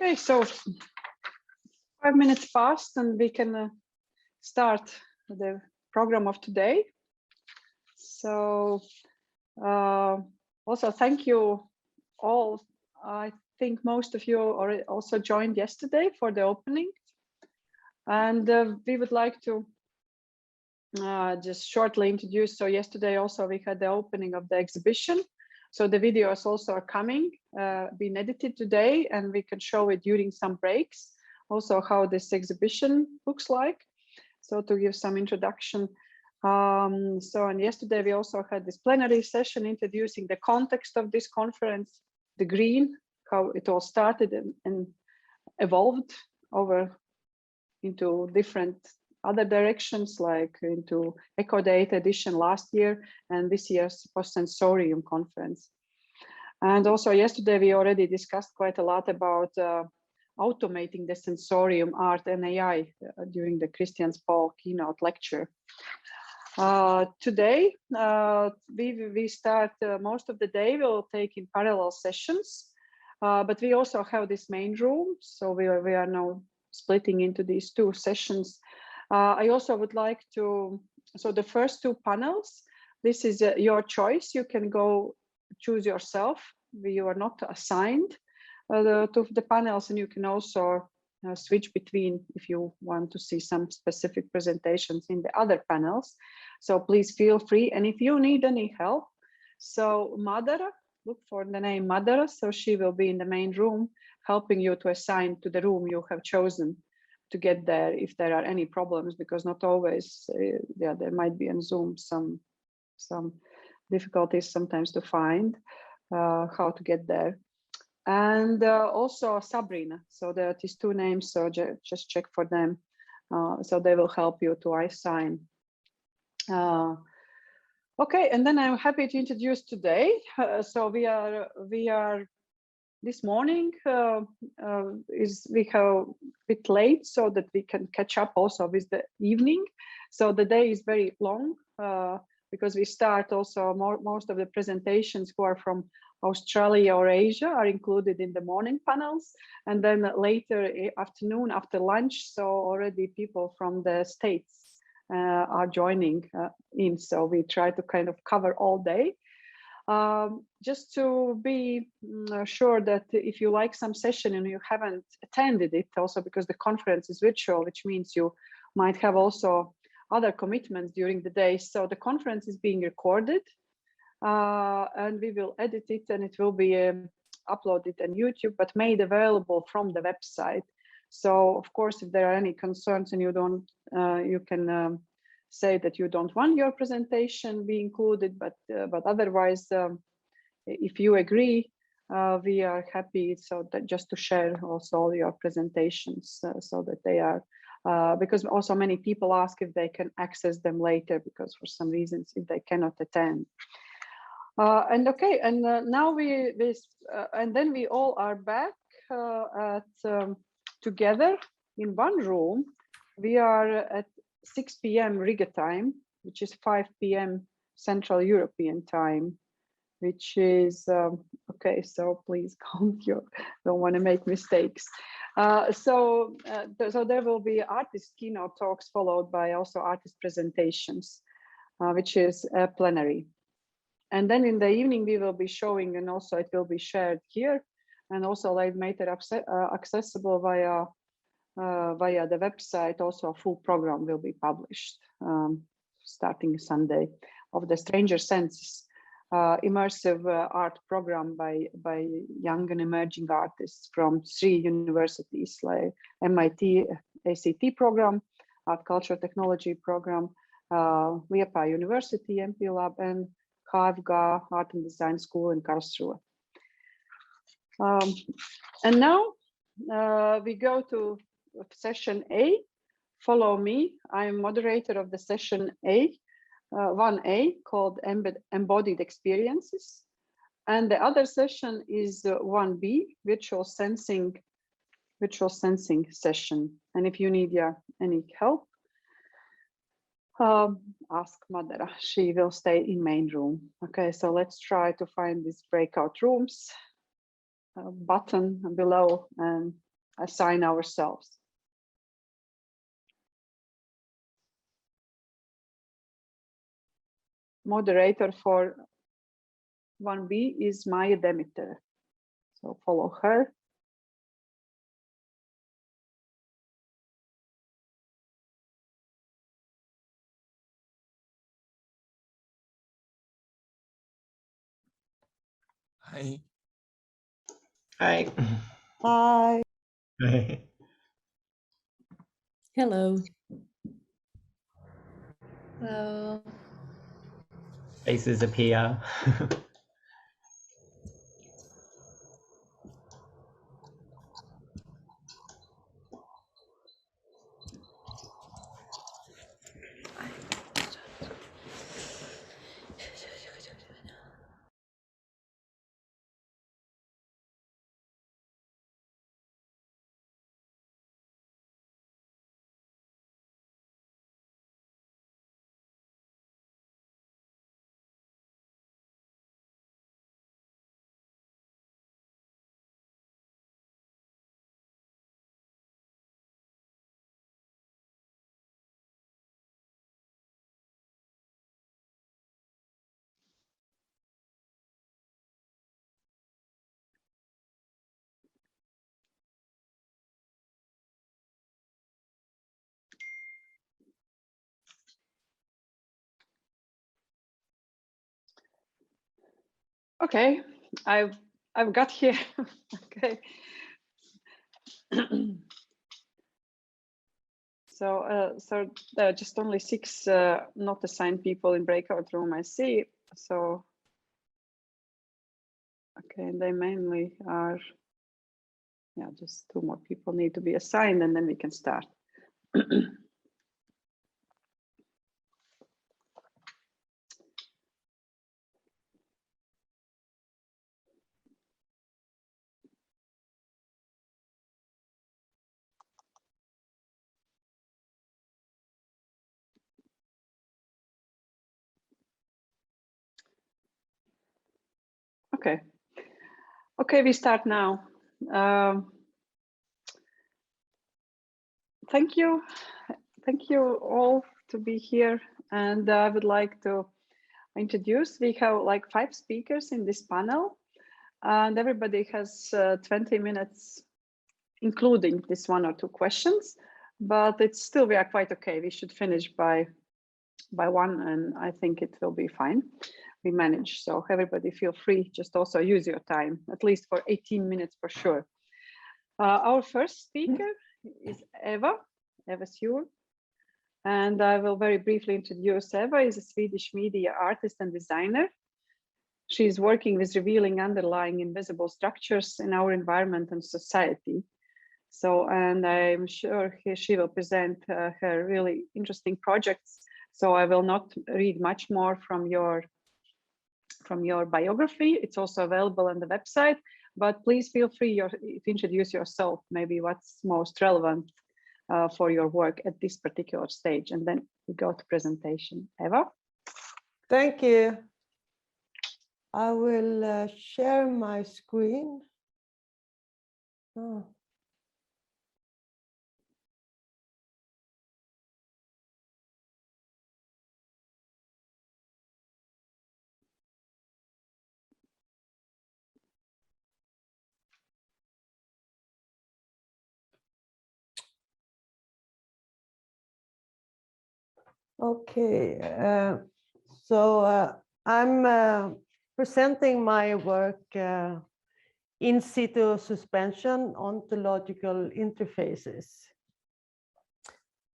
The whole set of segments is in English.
Okay, so 5 minutes passed and we can start the program of today. So also thank you all. I think most of you also joined yesterday for the opening. And we would like to just shortly introduce. So yesterday also we had the opening of the exhibition. So the videos also are coming, being edited today, and we can show it during some breaks. Also how this exhibition looks like. So to give some introduction. And yesterday we also had this plenary session introducing the context of this conference, the green, how it all started and evolved over into different other directions, like into ECODATA edition last year and this year's PostSensorium conference. And also yesterday we already discussed quite a lot about automating the sensorium, art and AI during the Christian Paul keynote lecture. Today we start most of the day we'll take in parallel sessions, but we also have this main room, so we are now splitting into these two sessions. I also would like to, so the first two panels, this is your choice. You can go choose yourself. You are not assigned to the panels, and you can also switch between if you want to see some specific presentations in the other panels. So please feel free. And if you need any help, so Moderator, look for the name Moderator. So she will be in the main room, helping you to assign to the room you have chosen to get there if there are any problems, because not always, yeah, there might be on Zoom some difficulties sometimes to find how to get there. And also Sabrina, so there are these two names, so just check for them. So they will help you to assign. Okay, and then I'm happy to introduce today. So we are this morning we have a bit late so that we can catch up also with the evening. So the day is very long because we start also most of the presentations who are from Australia or Asia are included in the morning panels, and then later afternoon after lunch, so already people from the States are joining in. So we try to kind of cover all day. Just to be sure that if you like some session and you haven't attended it, also because the conference is virtual, which means you might have also other commitments during the day. So the conference is being recorded and we will edit it, and it will be uploaded on YouTube, but made available from the website. So of course, if there are any concerns and you don't, you can say that you don't want your presentation be included, but otherwise, if you agree, we are happy so that just to share also all your presentations so that they are, because also many people ask if they can access them later, because for some reasons if they cannot attend. And okay, and now and then we all are back together in one room. We are at 6 p.m. Riga time, which is 5 p.m. Central European time, which is, okay, so please count your, don't want to make mistakes. So there will be artist keynote talks followed by also artist presentations, which is plenary. And then in the evening, we will be showing, and also it will be shared here, and also later accessible via the website. Also a full program will be published starting Sunday of the Stranger Senses immersive art program by young and emerging artists from 3 universities like MIT ACT program, Art Culture Technology program, Liepāja University MP Lab, and KFG Art and Design School in Karlsruhe. And now we go to session A. Follow me. I'm moderator of the session A, 1A, called Embodied Experiences. And the other session is 1B, Virtual Sensing session. And if you need any help, ask Moderator. She will stay in main room. Okay, so let's try to find these breakout rooms button below, and assign ourselves. Moderator for 1B is Maya Demeter. So follow her. Hi. Hi. Hi. Hi. Hello. Hello. Faces appear. Okay, I've got here. Okay. So there are just only 6 not assigned people in breakout room, I see. So okay, they mainly are, yeah, just 2 more people need to be assigned and then we can start. Okay. Okay, we start now. Thank you all to be here, and I would like to introduce. We have like 5 speakers in this panel, and everybody has 20 minutes, including this 1 or 2 questions. But it's still, we are quite okay. We should finish by 1, and I think it will be fine. We manage, so everybody feel free. Just also use your time, at least for 18 minutes for sure. Our first speaker is Eva SJUVE, and I will very briefly introduce Eva. Is a Swedish media artist and designer. She's working with revealing underlying invisible structures in our environment and society. So, and I'm sure she will present her really interesting projects. So I will not read much more from your biography. It's also available on the website, but please feel free to introduce yourself, maybe what's most relevant for your work at this particular stage, and then we go to presentation. Eva? Thank you. I will share my screen. Oh. Okay, I'm presenting my work in situ suspension, ontological interfaces.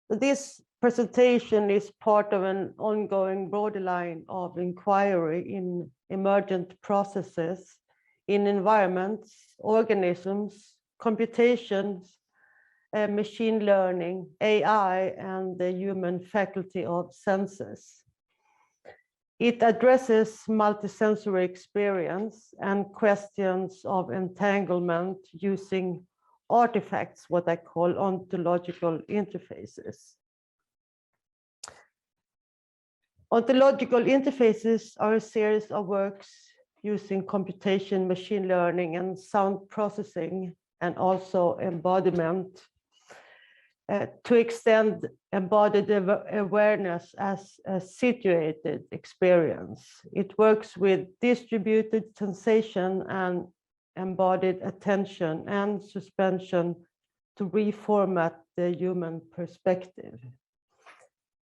This presentation is part of an ongoing broader line of inquiry in emergent processes in environments, organisms, computations, machine learning, AI, and the human faculty of senses. It addresses multisensory experience and questions of entanglement using artifacts, what I call ontological interfaces. Ontological interfaces are a series of works using computation, machine learning, and sound processing and also embodiment to extend embodied awareness as a situated experience. It works with distributed sensation and embodied attention and suspension to reformat the human perspective.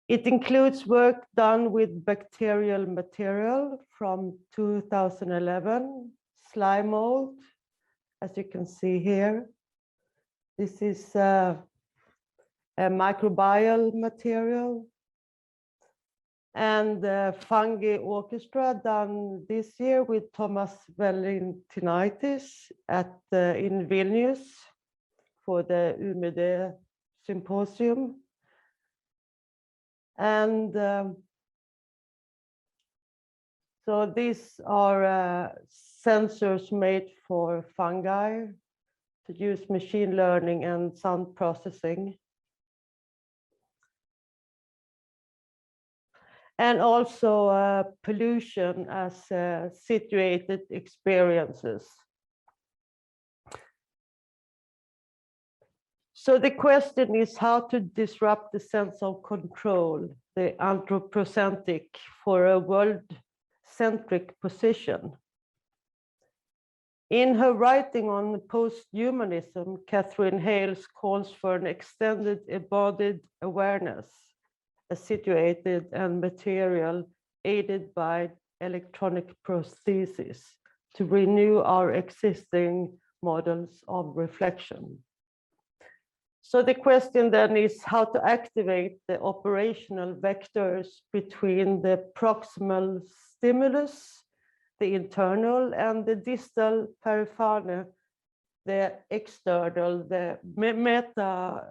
It includes work done with bacterial material from 2011, slime mold, as you can see here. This is a microbial material, and fungi orchestra done this year with Thomas Valentinitis in Vilnius for the EMBODIED symposium. And so these are sensors made for fungi to use machine learning and sound processing. And also pollution as situated experiences. So the question is how to disrupt the sense of control, the anthropocentric, for a world-centric position. In her writing on post-humanism, Catherine Hales calls for an extended embodied awareness, a situated and material aided by electronic prosthesis to renew our existing models of reflection. So the question then is how to activate the operational vectors between the proximal stimulus, the internal, and the distal periphane, the external, the meta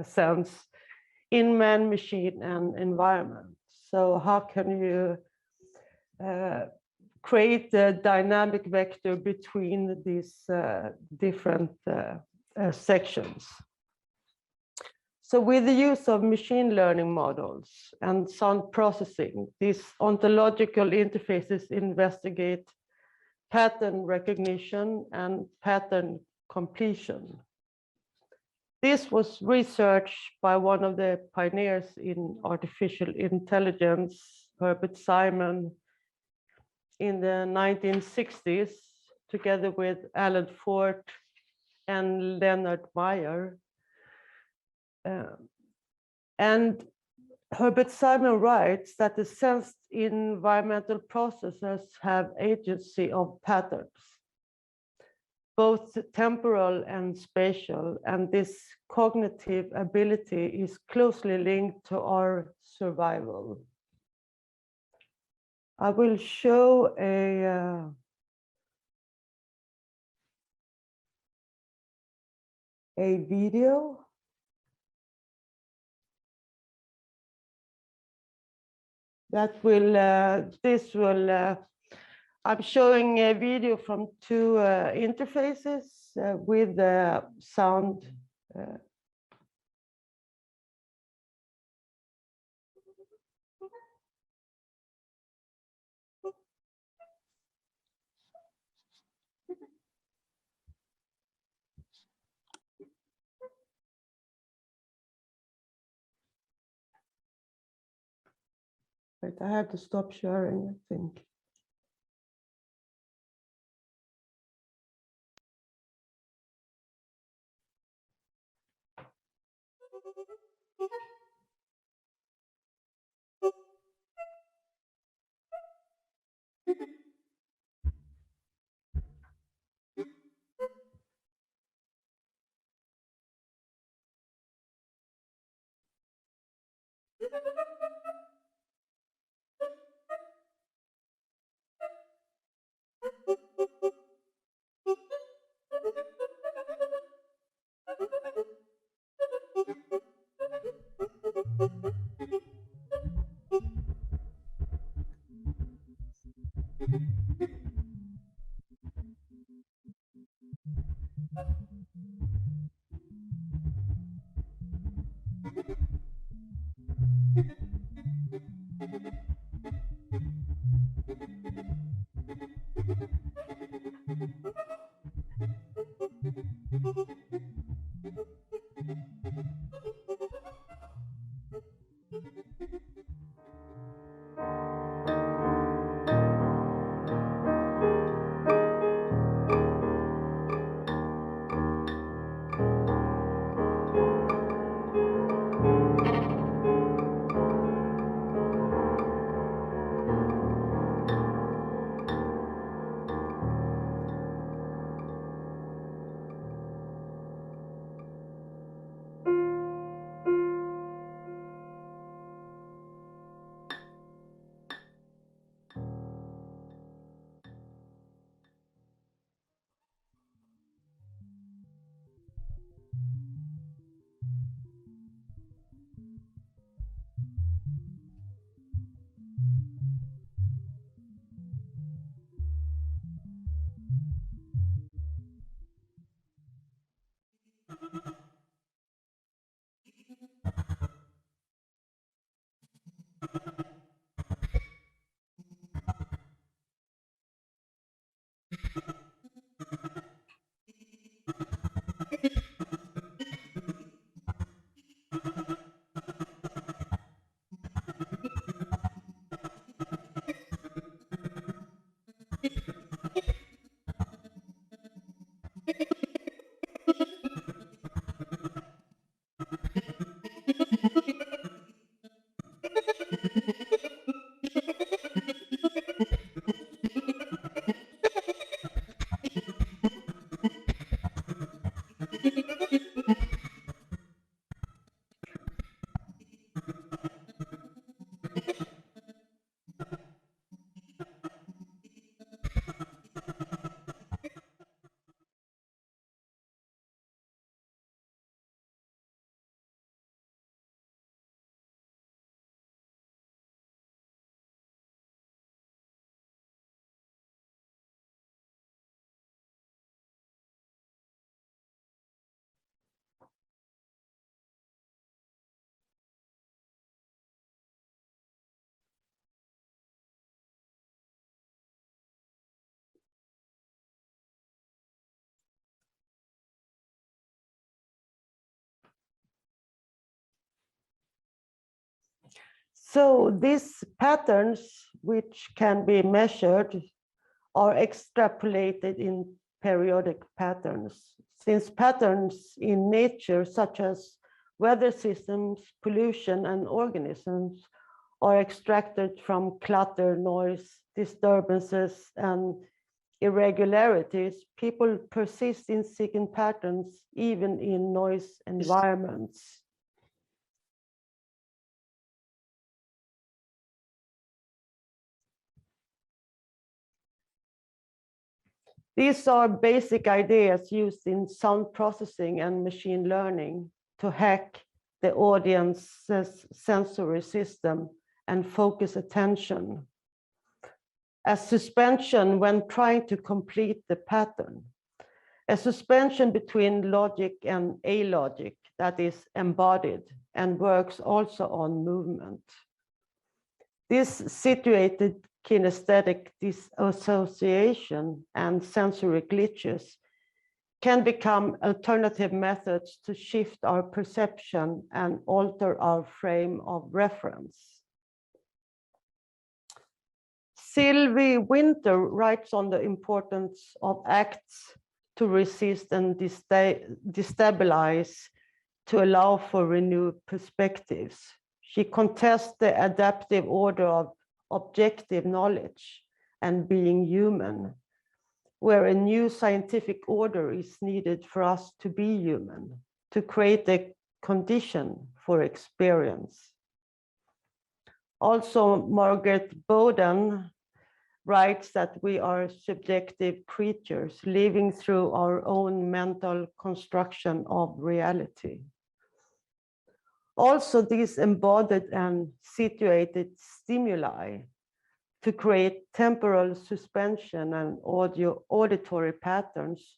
sense in man, machine, and environment. So how can you create a dynamic vector between these different sections? So with the use of machine learning models and sound processing, these ontological interfaces investigate pattern recognition and pattern completion. This was researched by one of the pioneers in artificial intelligence, Herbert Simon, in the 1960s, together with Alan Fort and Leonard Meyer. And Herbert Simon writes that the sensed environmental processes have agency of patterns, both temporal and spatial, and this cognitive ability is closely linked to our survival. I will show a video. That will, I'm showing a video from two interfaces with the sound. Wait, I have to stop sharing, I think. So these patterns, which can be measured, are extrapolated in periodic patterns. Since patterns in nature, such as weather systems, pollution, and organisms, are extracted from clutter, noise, disturbances, and irregularities, people persist in seeking patterns even in noise environments. These are basic ideas used in sound processing and machine learning to hack the audience's sensory system and focus attention. A suspension when trying to complete the pattern. A suspension between logic and alogic that is embodied and works also on movement. This situated kinesthetic disassociation and sensory glitches can become alternative methods to shift our perception and alter our frame of reference. Sylvie Winter writes on the importance of acts to resist and destabilize to allow for renewed perspectives. She contests the adaptive order of objective knowledge and being human, where a new scientific order is needed for us to be human, to create a condition for experience. Also, Margaret Bowden writes that we are subjective creatures living through our own mental construction of reality. Also, these embodied and situated stimuli to create temporal suspension and auditory patterns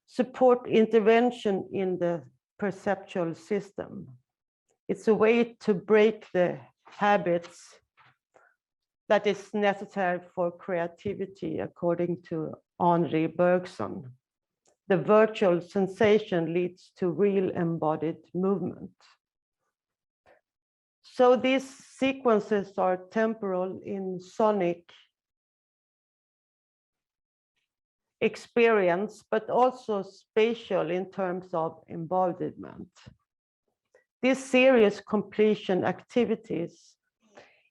support intervention in the perceptual system. It's a way to break the habits that is necessary for creativity, according to Henri Bergson. The virtual sensation leads to real embodied movement. So these sequences are temporal in sonic experience, but also spatial in terms of embodiment. This series completion activities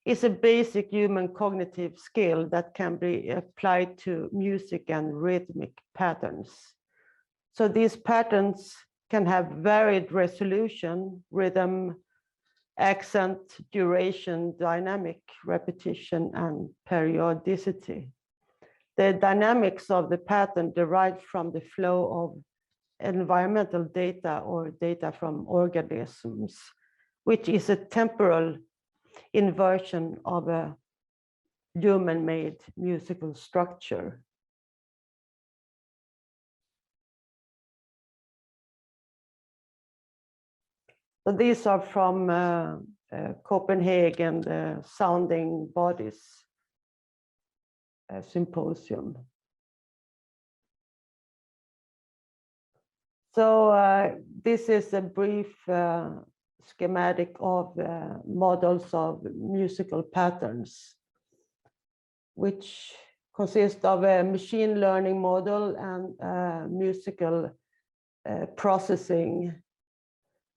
is a basic human cognitive skill that can be applied to music and rhythmic patterns. So these patterns can have varied resolution, rhythm, accent, duration, dynamic repetition, and periodicity. The dynamics of the pattern derived from the flow of environmental data or data from organisms, which is a temporal inversion of a human-made musical structure. So these are from Copenhagen, the Sounding Bodies Symposium. So this is a brief schematic of models of musical patterns, which consist of a machine learning model and musical processing.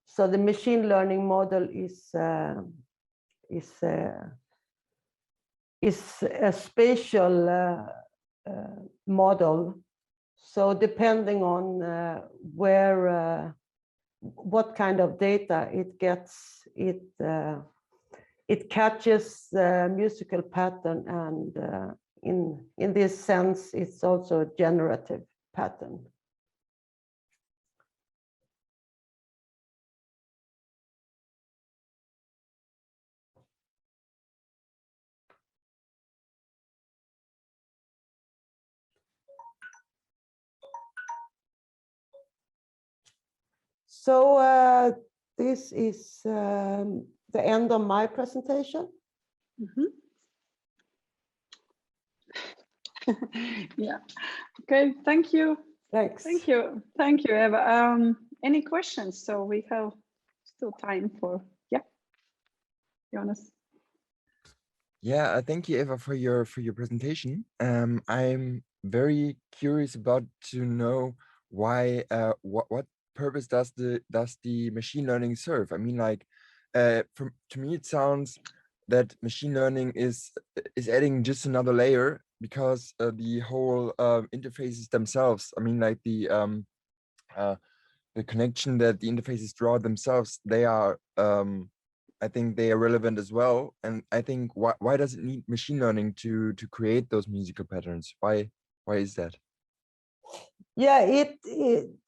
So the machine learning model is a spatial model. So depending on what kind of data it gets, it catches the musical pattern, and in this sense, it's also a generative pattern. So this is the end of my presentation. Mm-hmm. Yeah. Okay. Thank you. Thanks. Thank you. Thank you, Eva. Any questions? So we have still time for, yeah, Jonas. Yeah, thank you, Eva, for your presentation. I'm very curious about to know why what purpose does the machine learning serve? I mean, like, to me, it sounds that machine learning is adding just another layer, because the whole interfaces themselves, I mean, like the connection that the interfaces draw themselves, they are I think they are relevant as well. And I think why does it need machine learning to create those musical patterns? Why is that? Yeah,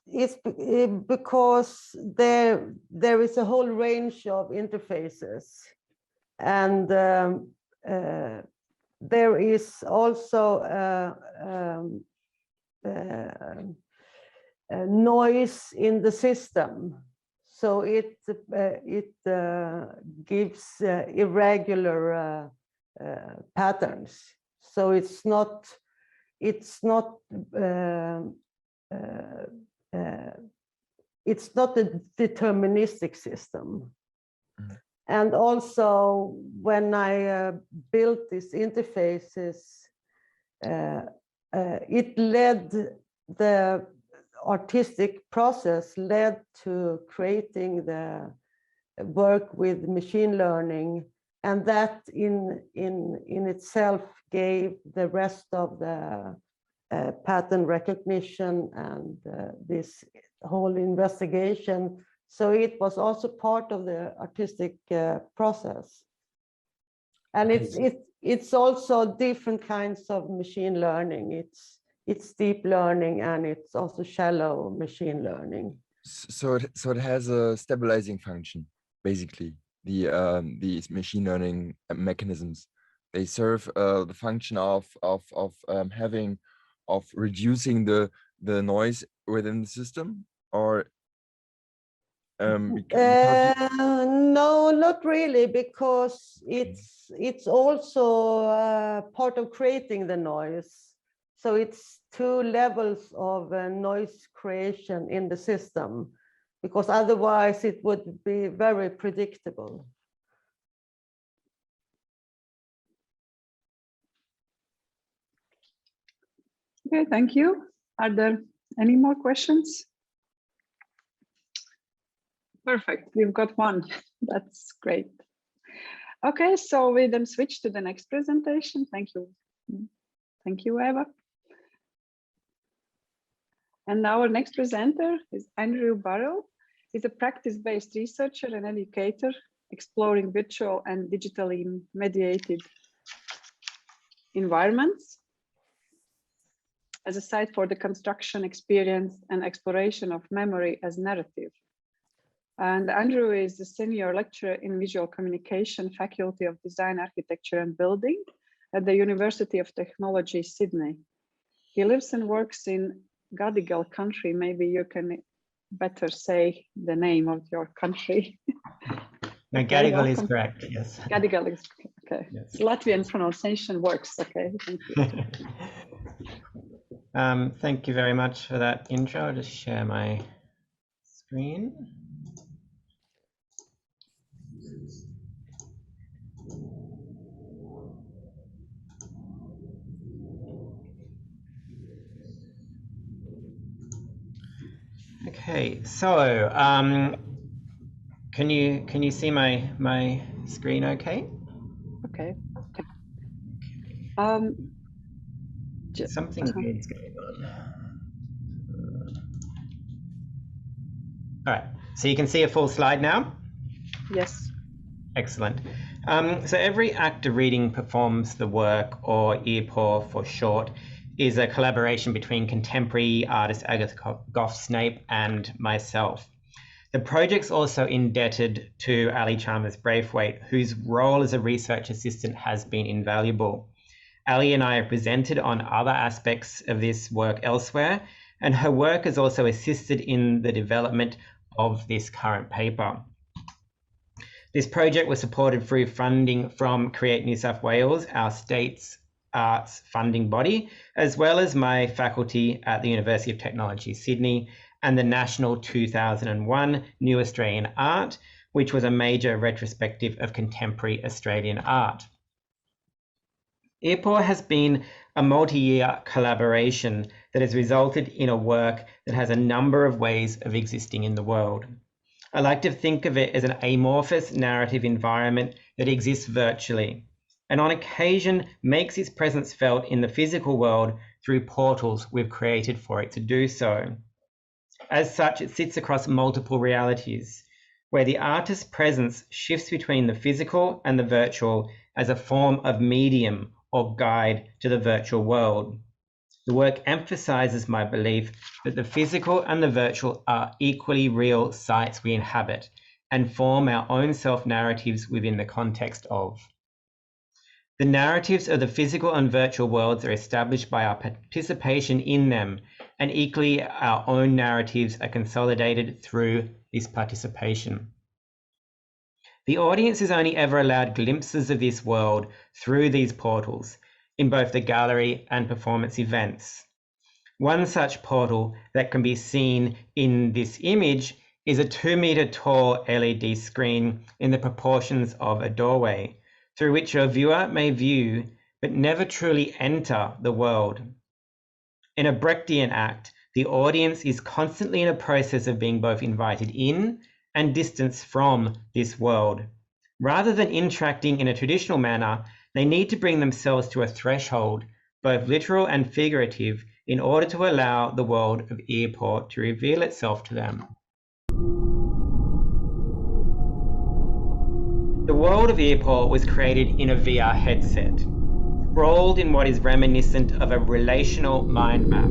it's because there is a whole range of interfaces, and there is also noise in the system, so it gives irregular patterns. So it's not a deterministic system. Mm. And also, when I built these interfaces, it led, the artistic process led to creating the work with machine learning, and that in itself gave the rest of the pattern recognition and this whole investigation. So it was also part of the artistic process. And it's also different kinds of machine learning. It's deep learning, and it's also shallow machine learning. So it has a stabilizing function, basically. These machine learning mechanisms, they serve the function of reducing the noise within the system, or no, not really, because it's also part of creating the noise. So it's two levels of noise creation in the system, because otherwise it would be very predictable. Okay, thank you. Are there any more questions? Perfect, we've got one. That's great. Okay, so we then switch to the next presentation. Thank you. Thank you, Eva. And our next presenter is Andrew Burrell. He's a practice-based researcher and educator exploring virtual and digitally mediated environments as a site for the construction, experience, and exploration of memory as narrative. And Andrew is the senior lecturer in visual communication, Faculty of Design, Architecture and Building at the University of Technology, Sydney. He lives and works in Gadigal country. Maybe you can better say the name of your country. No, Okay, Gadigal is welcome. correct, yes. Gadigal is okay. Yes. Latvian pronunciation works. Okay, thank you. Thank you very much for that intro. I'll just share my screen. Okay, so can you see my screen okay? Okay. Something weird's going on. All right, so you can see a full slide now? Yes. Excellent. So every act of reading performs the work, or EPOR for short, is a collaboration between contemporary artist Agatha Goff-Snape and myself. The project's also indebted to Ali Chalmers Braithwaite, whose role as a research assistant has been invaluable. Ali and I have presented on other aspects of this work elsewhere, and her work has also assisted in the development of this current paper. This project was supported through funding from Create New South Wales, our state's arts funding body, as well as my faculty at the University of Technology, Sydney, and the National 2001 New Australian Art, which was a major retrospective of contemporary Australian art. EPOR has been a multi-year collaboration that has resulted in a work that has a number of ways of existing in the world. I like to think of it as an amorphous narrative environment that exists virtually, and on occasion makes its presence felt in the physical world through portals we've created for it to do so. As such, it sits across multiple realities, where the artist's presence shifts between the physical and the virtual as a form of medium or guide to the virtual world. The work emphasizes my belief that the physical and the virtual are equally real sites we inhabit and form our own self-narratives within the context of. The narratives of the physical and virtual worlds are established by our participation in them, and equally our own narratives are consolidated through this participation. The audience is only ever allowed glimpses of this world through these portals, in both the gallery and performance events. One such portal that can be seen in this image is a 2-meter tall LED screen in the proportions of a doorway, through which a viewer may view but never truly enter the world. In a Brechtian act, the audience is constantly in a process of being both invited in and distanced from this world. Rather than interacting in a traditional manner, they need to bring themselves to a threshold, both literal and figurative, in order to allow the world of EPOR to reveal itself to them. The world of EPOR was created in a VR headset, sprawled in what is reminiscent of a relational mind map,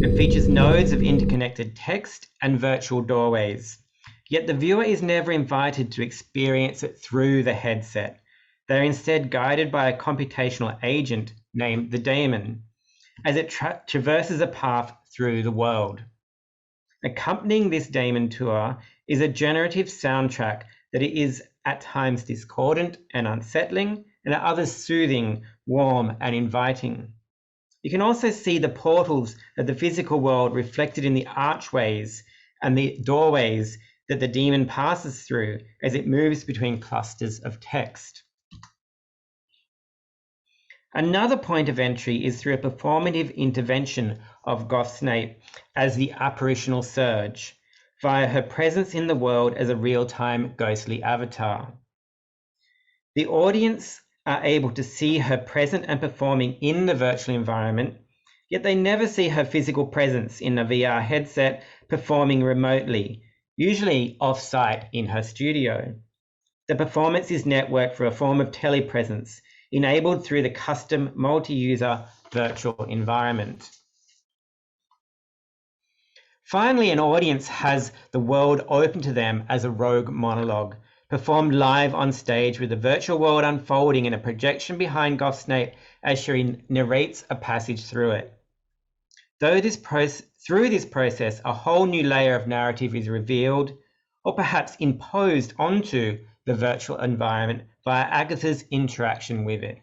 and features nodes of interconnected text and virtual doorways. Yet the viewer is never invited to experience it through the headset. They're instead guided by a computational agent named the daemon, as it traverses a path through the world. Accompanying this daemon tour is a generative soundtrack that is at times discordant and unsettling, and at others soothing, warm, and inviting. You can also see the portals of the physical world reflected in the archways and the doorways that the daemon passes through as it moves between clusters of text. Another point of entry is through a performative intervention of Goff-Snape as the apparitional surge, via her presence in the world as a real-time ghostly avatar. The audience are able to see her present and performing in the virtual environment, yet they never see her physical presence in a VR headset performing remotely, usually off-site in her studio. The performance is networked through a form of telepresence, enabled through the custom multi-user virtual environment. Finally, an audience has the world open to them as a rogue monologue, performed live on stage with the virtual world unfolding in a projection behind Goff-Snape as she narrates a passage through it. Through Through this process, a whole new layer of narrative is revealed, or perhaps imposed onto the virtual environment via Agatha's interaction with it.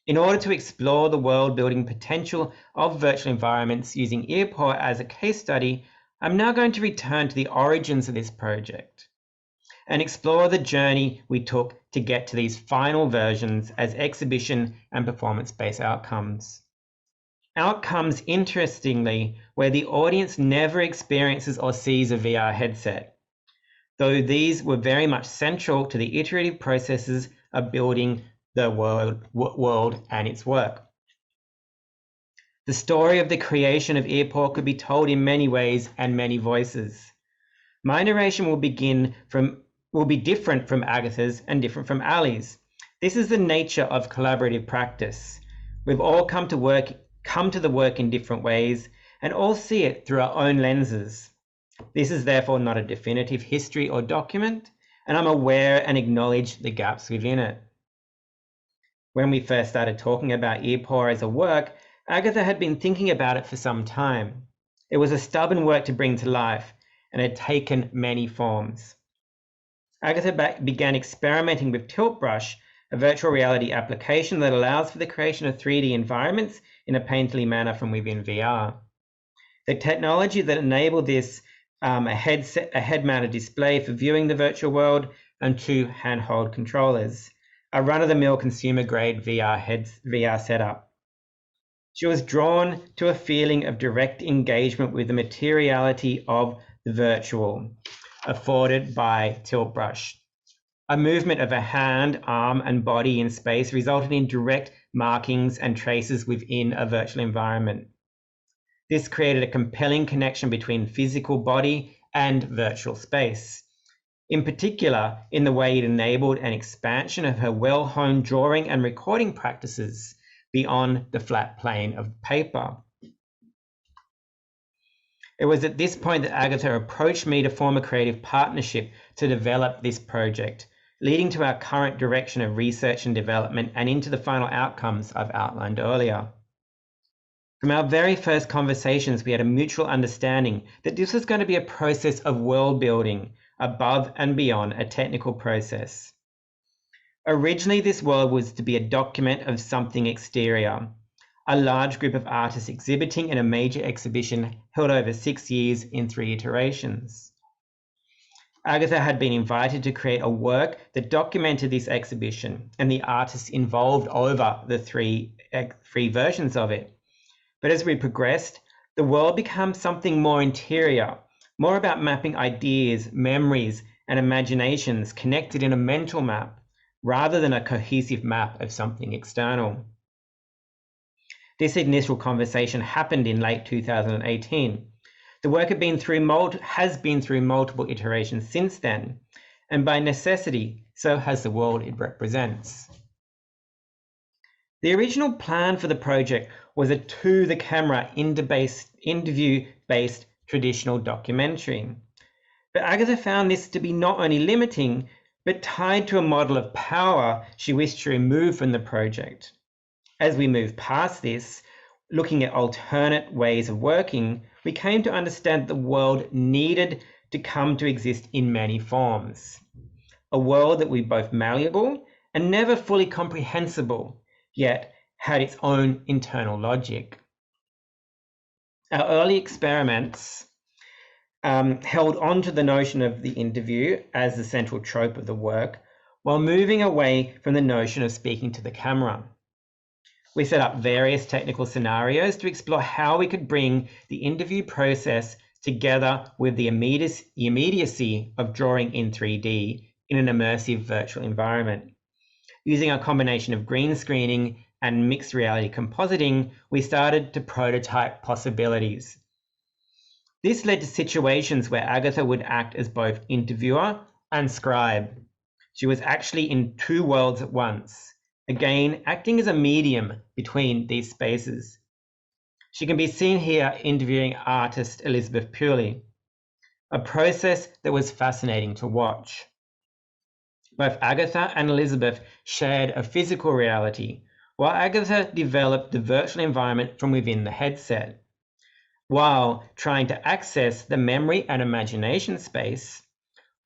In order to explore the world-building potential of virtual environments using EarPaw as a case study, I'm now going to return to the origins of this project and explore the journey we took to get to these final versions as exhibition and performance-based outcomes. Outcomes, interestingly, where the audience never experiences or sees a VR headset, though these were very much central to the iterative processes of building the world and its work. The story of the creation of EarPaw could be told in many ways and many voices. My narration will be different from Agatha's and different from Ali's. This is the nature of collaborative practice. We've all come to the work in different ways and all see it through our own lenses. This is therefore not a definitive history or document, and I'm aware and acknowledge the gaps within it. When we first started talking about EarPaw as a work, Agatha had been thinking about it for some time. It was a stubborn work to bring to life and had taken many forms. Agatha began experimenting with Tilt Brush, a virtual reality application that allows for the creation of 3D environments in a painterly manner from within VR. The technology that enabled this, a head-mounted display for viewing the virtual world and 2 handheld controllers, a run-of-the-mill consumer-grade VR setup. She was drawn to a feeling of direct engagement with the materiality of the virtual, afforded by Tilt Brush. A movement of a hand, arm, and body in space resulted in direct markings and traces within a virtual environment. This created a compelling connection between physical body and virtual space. In particular, in the way it enabled an expansion of her well-honed drawing and recording practices beyond the flat plane of paper. It was at this point that Agatha approached me to form a creative partnership to develop this project, leading to our current direction of research and development and into the final outcomes I've outlined earlier. From our very first conversations, we had a mutual understanding that this was going to be a process of world building above and beyond a technical process. Originally, this world was to be a document of something exterior, a large group of artists exhibiting in a major exhibition held over 6 years in 3 iterations. Agatha had been invited to create a work that documented this exhibition and the artists involved over the three versions of it. But as we progressed, the world became something more interior, more about mapping ideas, memories, and imaginations connected in a mental map, rather than a cohesive map of something external. This initial conversation happened in late 2018. The work has been through multiple iterations since then, and by necessity, so has the world it represents. The original plan for the project was a to-the-camera interview-based traditional documentary. But Agatha found this to be not only limiting, but tied to a model of power she wished to remove from the project. As we moved past this, looking at alternate ways of working, we came to understand the world needed to come to exist in many forms. A world that was both malleable and never fully comprehensible, yet had its own internal logic. Our early experiments held on to the notion of the interview as the central trope of the work, while moving away from the notion of speaking to the camera. We set up various technical scenarios to explore how we could bring the interview process together with the immediacy of drawing in 3D in an immersive virtual environment. Using a combination of green screening and mixed reality compositing, we started to prototype possibilities. This led to situations where Agatha would act as both interviewer and scribe. She was actually in 2 worlds at once, again acting as a medium between these spaces. She can be seen here interviewing artist Elizabeth Purley, a process that was fascinating to watch. Both Agatha and Elizabeth shared a physical reality, while Agatha developed the virtual environment from within the headset. while trying to access the memory and imagination space,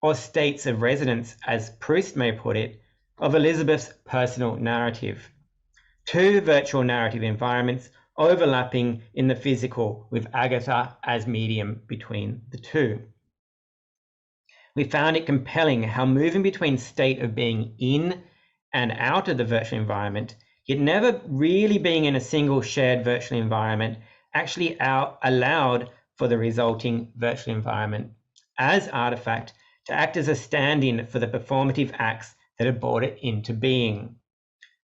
or states of residence, as Proust may put it, of Elizabeth's personal narrative. Two virtual narrative environments overlapping in the physical, with Agatha as medium between the two. We found it compelling how moving between state of being in and out of the virtual environment, yet never really being in a single shared virtual environment, actually allowed for the resulting virtual environment as artifact to act as a stand-in for the performative acts that had brought it into being.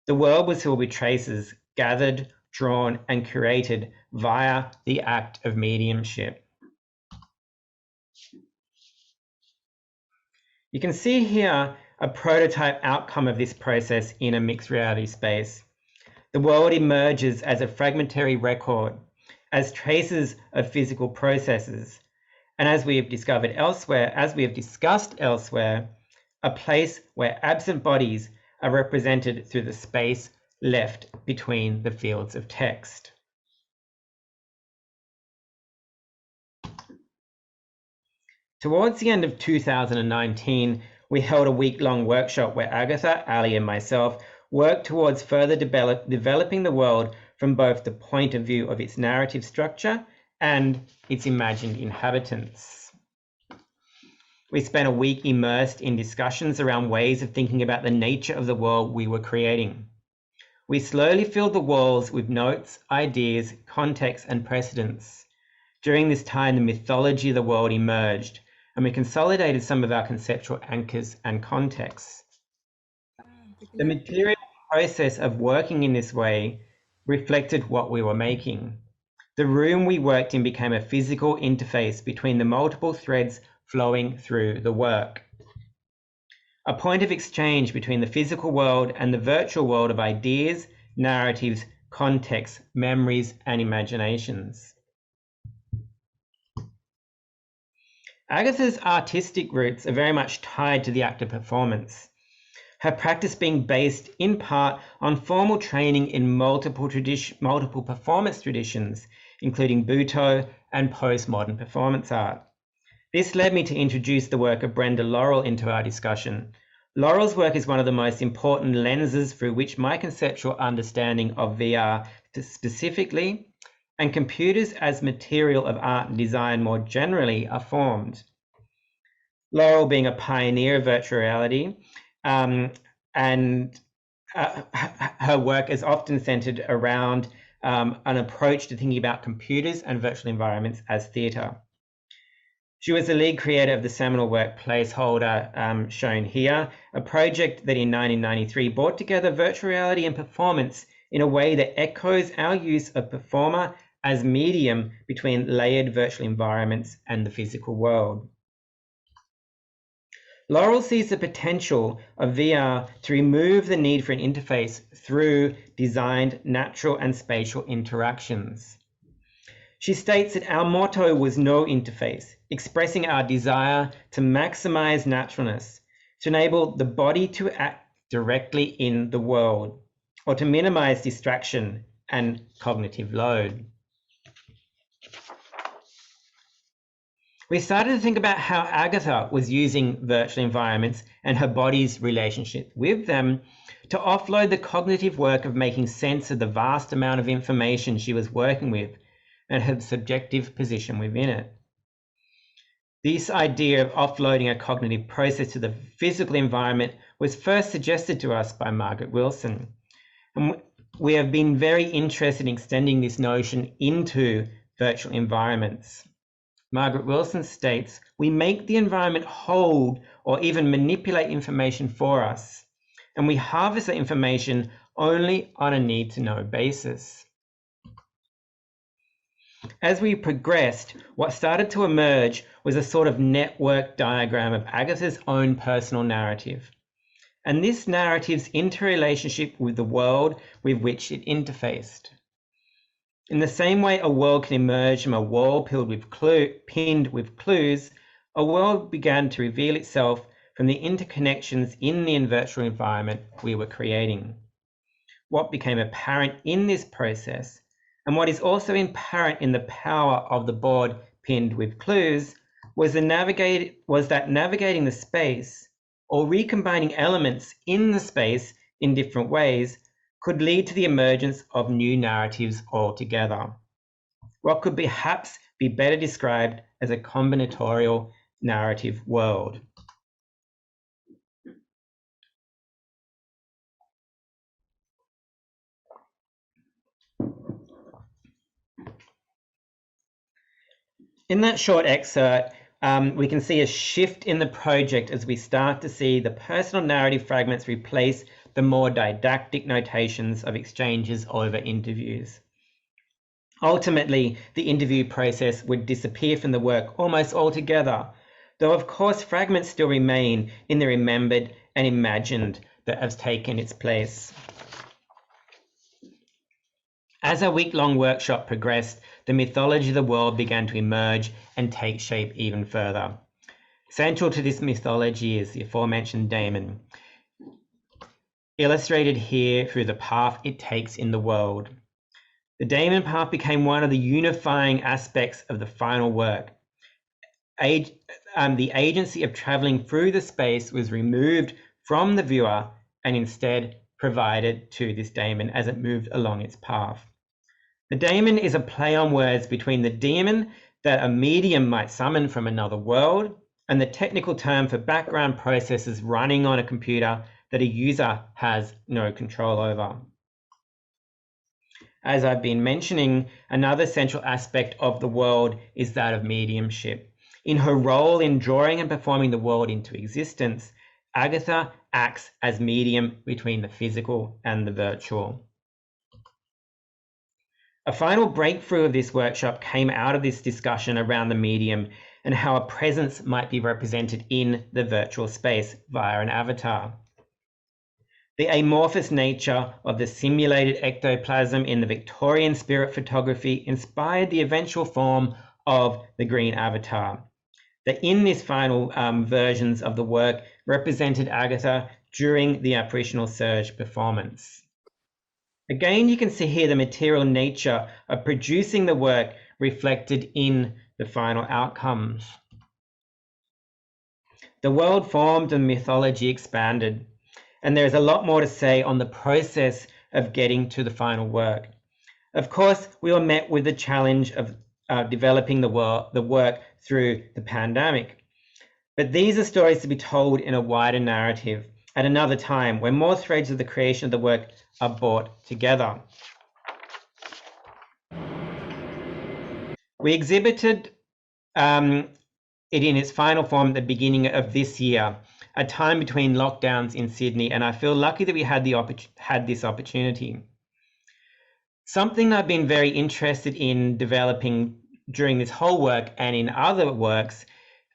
The world was filled with traces gathered, drawn, and curated via the act of mediumship. You can see here a prototype outcome of this process in a mixed reality space. The world emerges as a fragmentary record, as traces of physical processes, and as we have discovered elsewhere, as we have discussed elsewhere, a place where absent bodies are represented through the space left between the fields of text. Towards the end of 2019, we held a week-long workshop where Agatha, Ali, and myself worked towards further developing the world from both the point of view of its narrative structure and its imagined inhabitants. We spent a week immersed in discussions around ways of thinking about the nature of the world we were creating. We slowly filled the walls with notes, ideas, context, and precedents. During this time, the mythology of the world emerged, and we consolidated some of our conceptual anchors and contexts. The material process of working in this way reflected what we were making. The room we worked in became a physical interface between the multiple threads flowing through the work. A point of exchange between the physical world and the virtual world of ideas, narratives, contexts, memories, and imaginations. Agatha's artistic roots are very much tied to the act of performance, her practice being based in part on formal training in multiple performance traditions, including Butoh and postmodern performance art. This led me to introduce the work of Brenda Laurel into our discussion. Laurel's work is one of the most important lenses through which my conceptual understanding of VR specifically, and computers as material of art and design more generally, are formed. Laurel being a pioneer of virtual reality, and her work is often centered around an approach to thinking about computers and virtual environments as theatre. She was the lead creator of the seminal work Placeholder, shown here, a project that in 1993 brought together virtual reality and performance in a way that echoes our use of performer as medium between layered virtual environments and the physical world. Laurel sees the potential of VR to remove the need for an interface through designed natural and spatial interactions. She states that our motto was no interface, expressing our desire to maximize naturalness, to enable the body to act directly in the world, or to minimize distraction and cognitive load. We started to think about how Agatha was using virtual environments and her body's relationship with them to offload the cognitive work of making sense of the vast amount of information she was working with and her subjective position within it. This idea of offloading a cognitive process to the physical environment was first suggested to us by Margaret Wilson. And we have been very interested in extending this notion into virtual environments. Margaret Wilson states, we make the environment hold or even manipulate information for us, and we harvest that information only on a need-to-know basis. As we progressed, what started to emerge was a sort of network diagram of Agatha's own personal narrative, and this narrative's interrelationship with the world with which it interfaced. In the same way a world can emerge from a wall pinned with clues, a world began to reveal itself from the interconnections in the virtual environment we were creating. What became apparent in this process, And what is also apparent in the power of the board pinned with clues was that navigating the space or recombining elements in the space in different ways could lead to the emergence of new narratives altogether. What could perhaps be better described as a combinatorial narrative world. In that short excerpt, we can see a shift in the project as we start to see the personal narrative fragments replace the more didactic notations of exchanges over interviews. Ultimately, the interview process would disappear from the work almost altogether, though of course fragments still remain in the remembered and imagined that has taken its place. As our week-long workshop progressed, the mythology of the world began to emerge and take shape even further. Central to this mythology is the aforementioned daemon, illustrated here through the path it takes in the world. The daemon path became one of the unifying aspects of the final work. The agency of traveling through the space was removed from the viewer and instead provided to this daemon as it moved along its path. The daemon is a play on words between the daemon that a medium might summon from another world and the technical term for background processes running on a computer that a user has no control over. As I've been mentioning, another central aspect of the world is that of mediumship. In her role in drawing and performing the world into existence, Agatha acts as medium between the physical and the virtual. A final breakthrough of this workshop came out of this discussion around the medium and how a presence might be represented in the virtual space via an avatar. The amorphous nature of the simulated ectoplasm in the Victorian spirit photography inspired the eventual form of the green avatar. That in this final versions of the work represented Agatha during the apparitional surge performance. Again, you can see here the material nature of producing the work reflected in the final outcomes. The world formed and mythology expanded, and there's a lot more to say on the process of getting to the final work. Of course, we were met with the challenge of developing the work through the pandemic. But these are stories to be told in a wider narrative at another time when more threads of the creation of the work are brought together. We exhibited it in its final form at the beginning of this year, a time between lockdowns in Sydney, and I feel lucky that we had this opportunity. Something I've been very interested in developing during this whole work and in other works,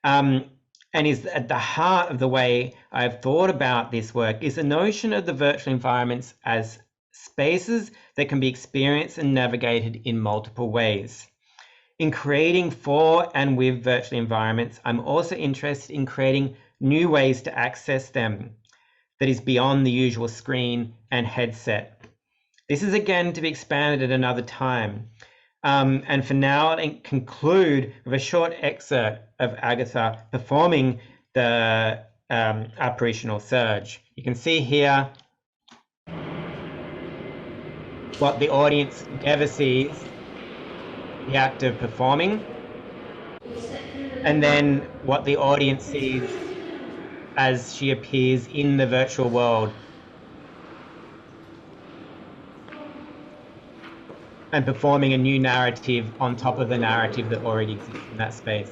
and is at the heart of the way I've thought about this work, is the notion of the virtual environments as spaces that can be experienced and navigated in multiple ways. In creating for and with virtual environments, I'm also interested in creating new ways to access them that is beyond the usual screen and headset. This is again to be expanded at another time. And for now, I'll conclude with a short excerpt of Agatha performing the apparitional surge. You can see here what the audience never sees, the act of performing, and then what the audience sees as she appears in the virtual world and performing a new narrative on top of the narrative that already exists in that space.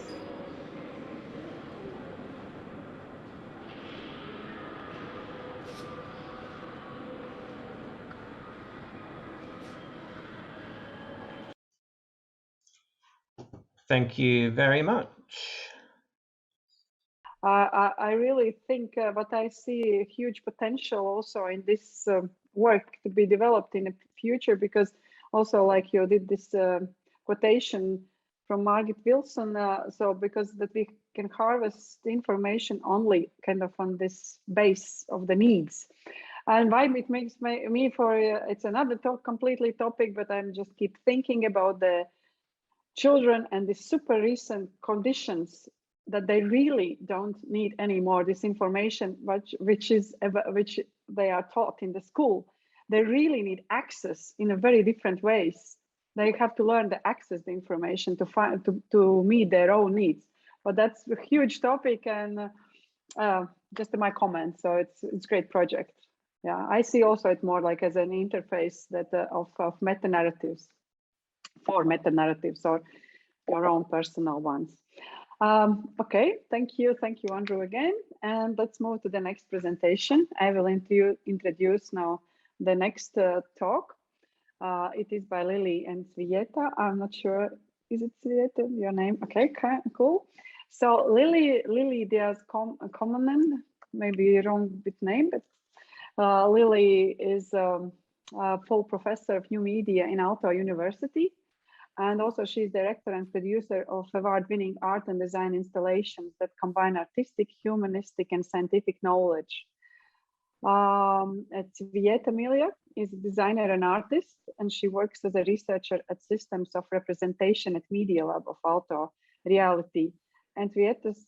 Thank you very much. I really think but I see a huge potential also in this work to be developed in the future, because also like you did this quotation from Margaret Wilson, so because that we can harvest the information only kind of on this base of the needs. And why it makes me for it's another completely topic, but I'm just keep thinking about the children and the super recent conditions that they really don't need anymore this information, which they are taught in the school. They really need access in a very different ways. They have to learn to access the information to meet their own needs. But that's a huge topic, and just my comment. So it's a great project. Yeah, I see also it more like as an interface that of meta narratives, for meta narratives or your own personal ones. Okay, thank you, Andrew, again. And let's move to the next presentation. I will introduce now the next talk. It is by Lily and Svijeta. I'm not sure, is it Svijeta, your name? Okay, cool. So Lily Diaz Komanen, maybe wrong with name, but Lily is a full professor of new media in Aalto University. And also she's director and producer of award-winning art and design installations that combine artistic, humanistic, and scientific knowledge. Svijeta Milja is a designer and artist, and she works as a researcher at Systems of Representation at Media Lab of Aalto Reality. And Svijeta's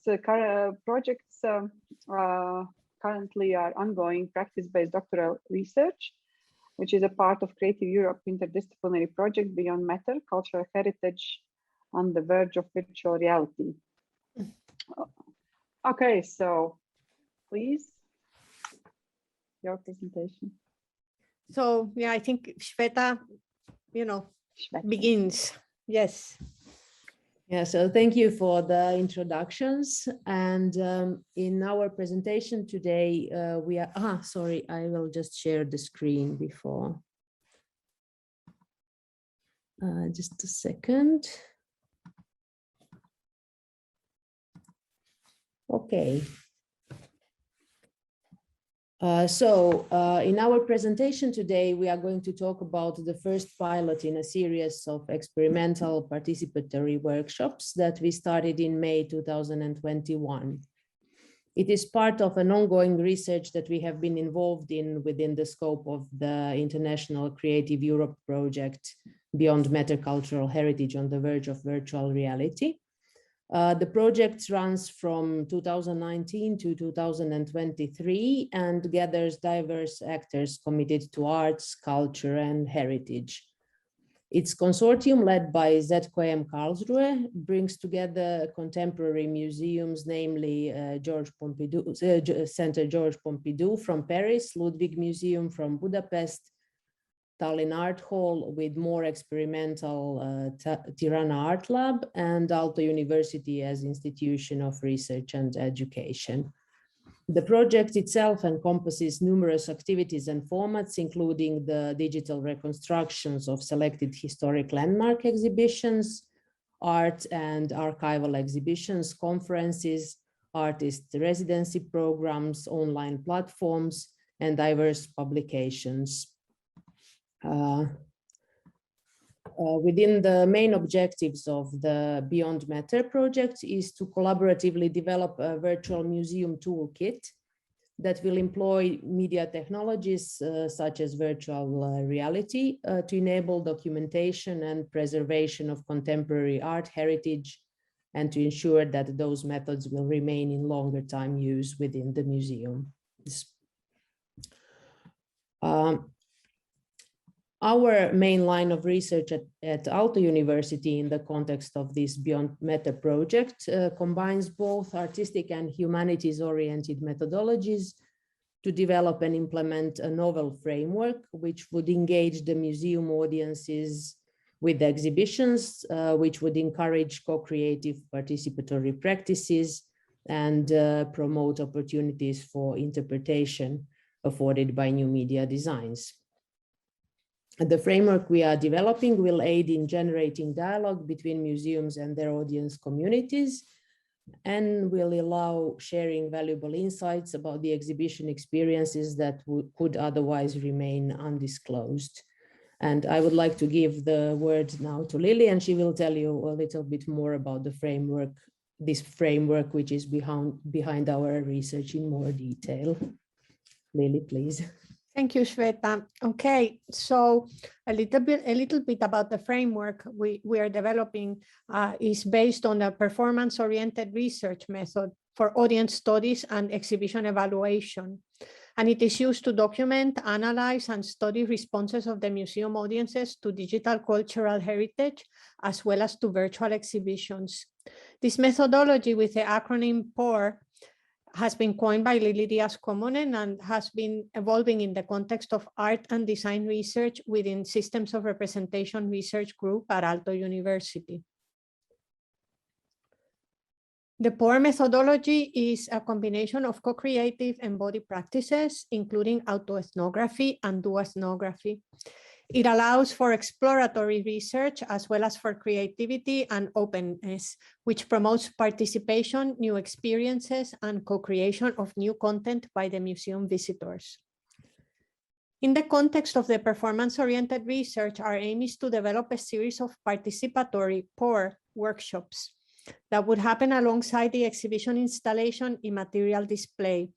projects currently are ongoing practice-based doctoral research, which is a part of Creative Europe interdisciplinary project Beyond Matter, Cultural Heritage on the Verge of Virtual Reality. Okay, so please, your presentation. So yeah, I think Shweta, begins. Yes. Yeah, so thank you for the introductions. And in our presentation today, we are, sorry, I will just share the screen before. Just a second. Okay. In our presentation today, we are going to talk about the first pilot in a series of experimental participatory workshops that we started in May 2021. It is part of an ongoing research that we have been involved in within the scope of the International Creative Europe project Beyond Matter Cultural Heritage on the Verge of Virtual Reality. The project runs from 2019 to 2023 and gathers diverse actors committed to arts, culture, and heritage. Its consortium, led by ZKM Karlsruhe, brings together contemporary museums, namely Center Georges Pompidou from Paris, Ludwig Museum from Budapest, Tallinn Art Hall with more experimental Tirana Art Lab, and Aalto University as institution of research and education. The project itself encompasses numerous activities and formats, including the digital reconstructions of selected historic landmark exhibitions, art and archival exhibitions, conferences, artist residency programs, online platforms, and diverse publications. Within the main objectives of the Beyond Matter project is to collaboratively develop a virtual museum toolkit that will employ media technologies such as virtual reality to enable documentation and preservation of contemporary art heritage and to ensure that those methods will remain in longer time use within the museum. Our main line of research at Aalto University in the context of this Beyond Matter project combines both artistic and humanities-oriented methodologies to develop and implement a novel framework which would engage the museum audiences with exhibitions, which would encourage co-creative participatory practices and promote opportunities for interpretation afforded by new media designs. The framework we are developing will aid in generating dialogue between museums and their audience communities and will allow sharing valuable insights about the exhibition experiences that could otherwise remain undisclosed. And I would like to give the word now to Lily, and she will tell you a little bit more about the framework, this framework which is behind our research in more detail. Lily, please. Thank you, Shweta. Okay, so a little bit about the framework we are developing is based on a performance-oriented research method for audience studies and exhibition evaluation. And it is used to document, analyze, and study responses of the museum audiences to digital cultural heritage, as well as to virtual exhibitions. This methodology, with the acronym POR, has been coined by Lili Diaz-Komonen and has been evolving in the context of art and design research within Systems of Representation Research Group at Aalto University. The POR methodology is a combination of co-creative embodied practices, including autoethnography and duethnography. It allows for exploratory research as well as for creativity and openness, which promotes participation, new experiences, and co-creation of new content by the museum visitors. In the context of the performance-oriented research, our aim is to develop a series of participatory POR workshops that would happen alongside the exhibition installation immaterial display,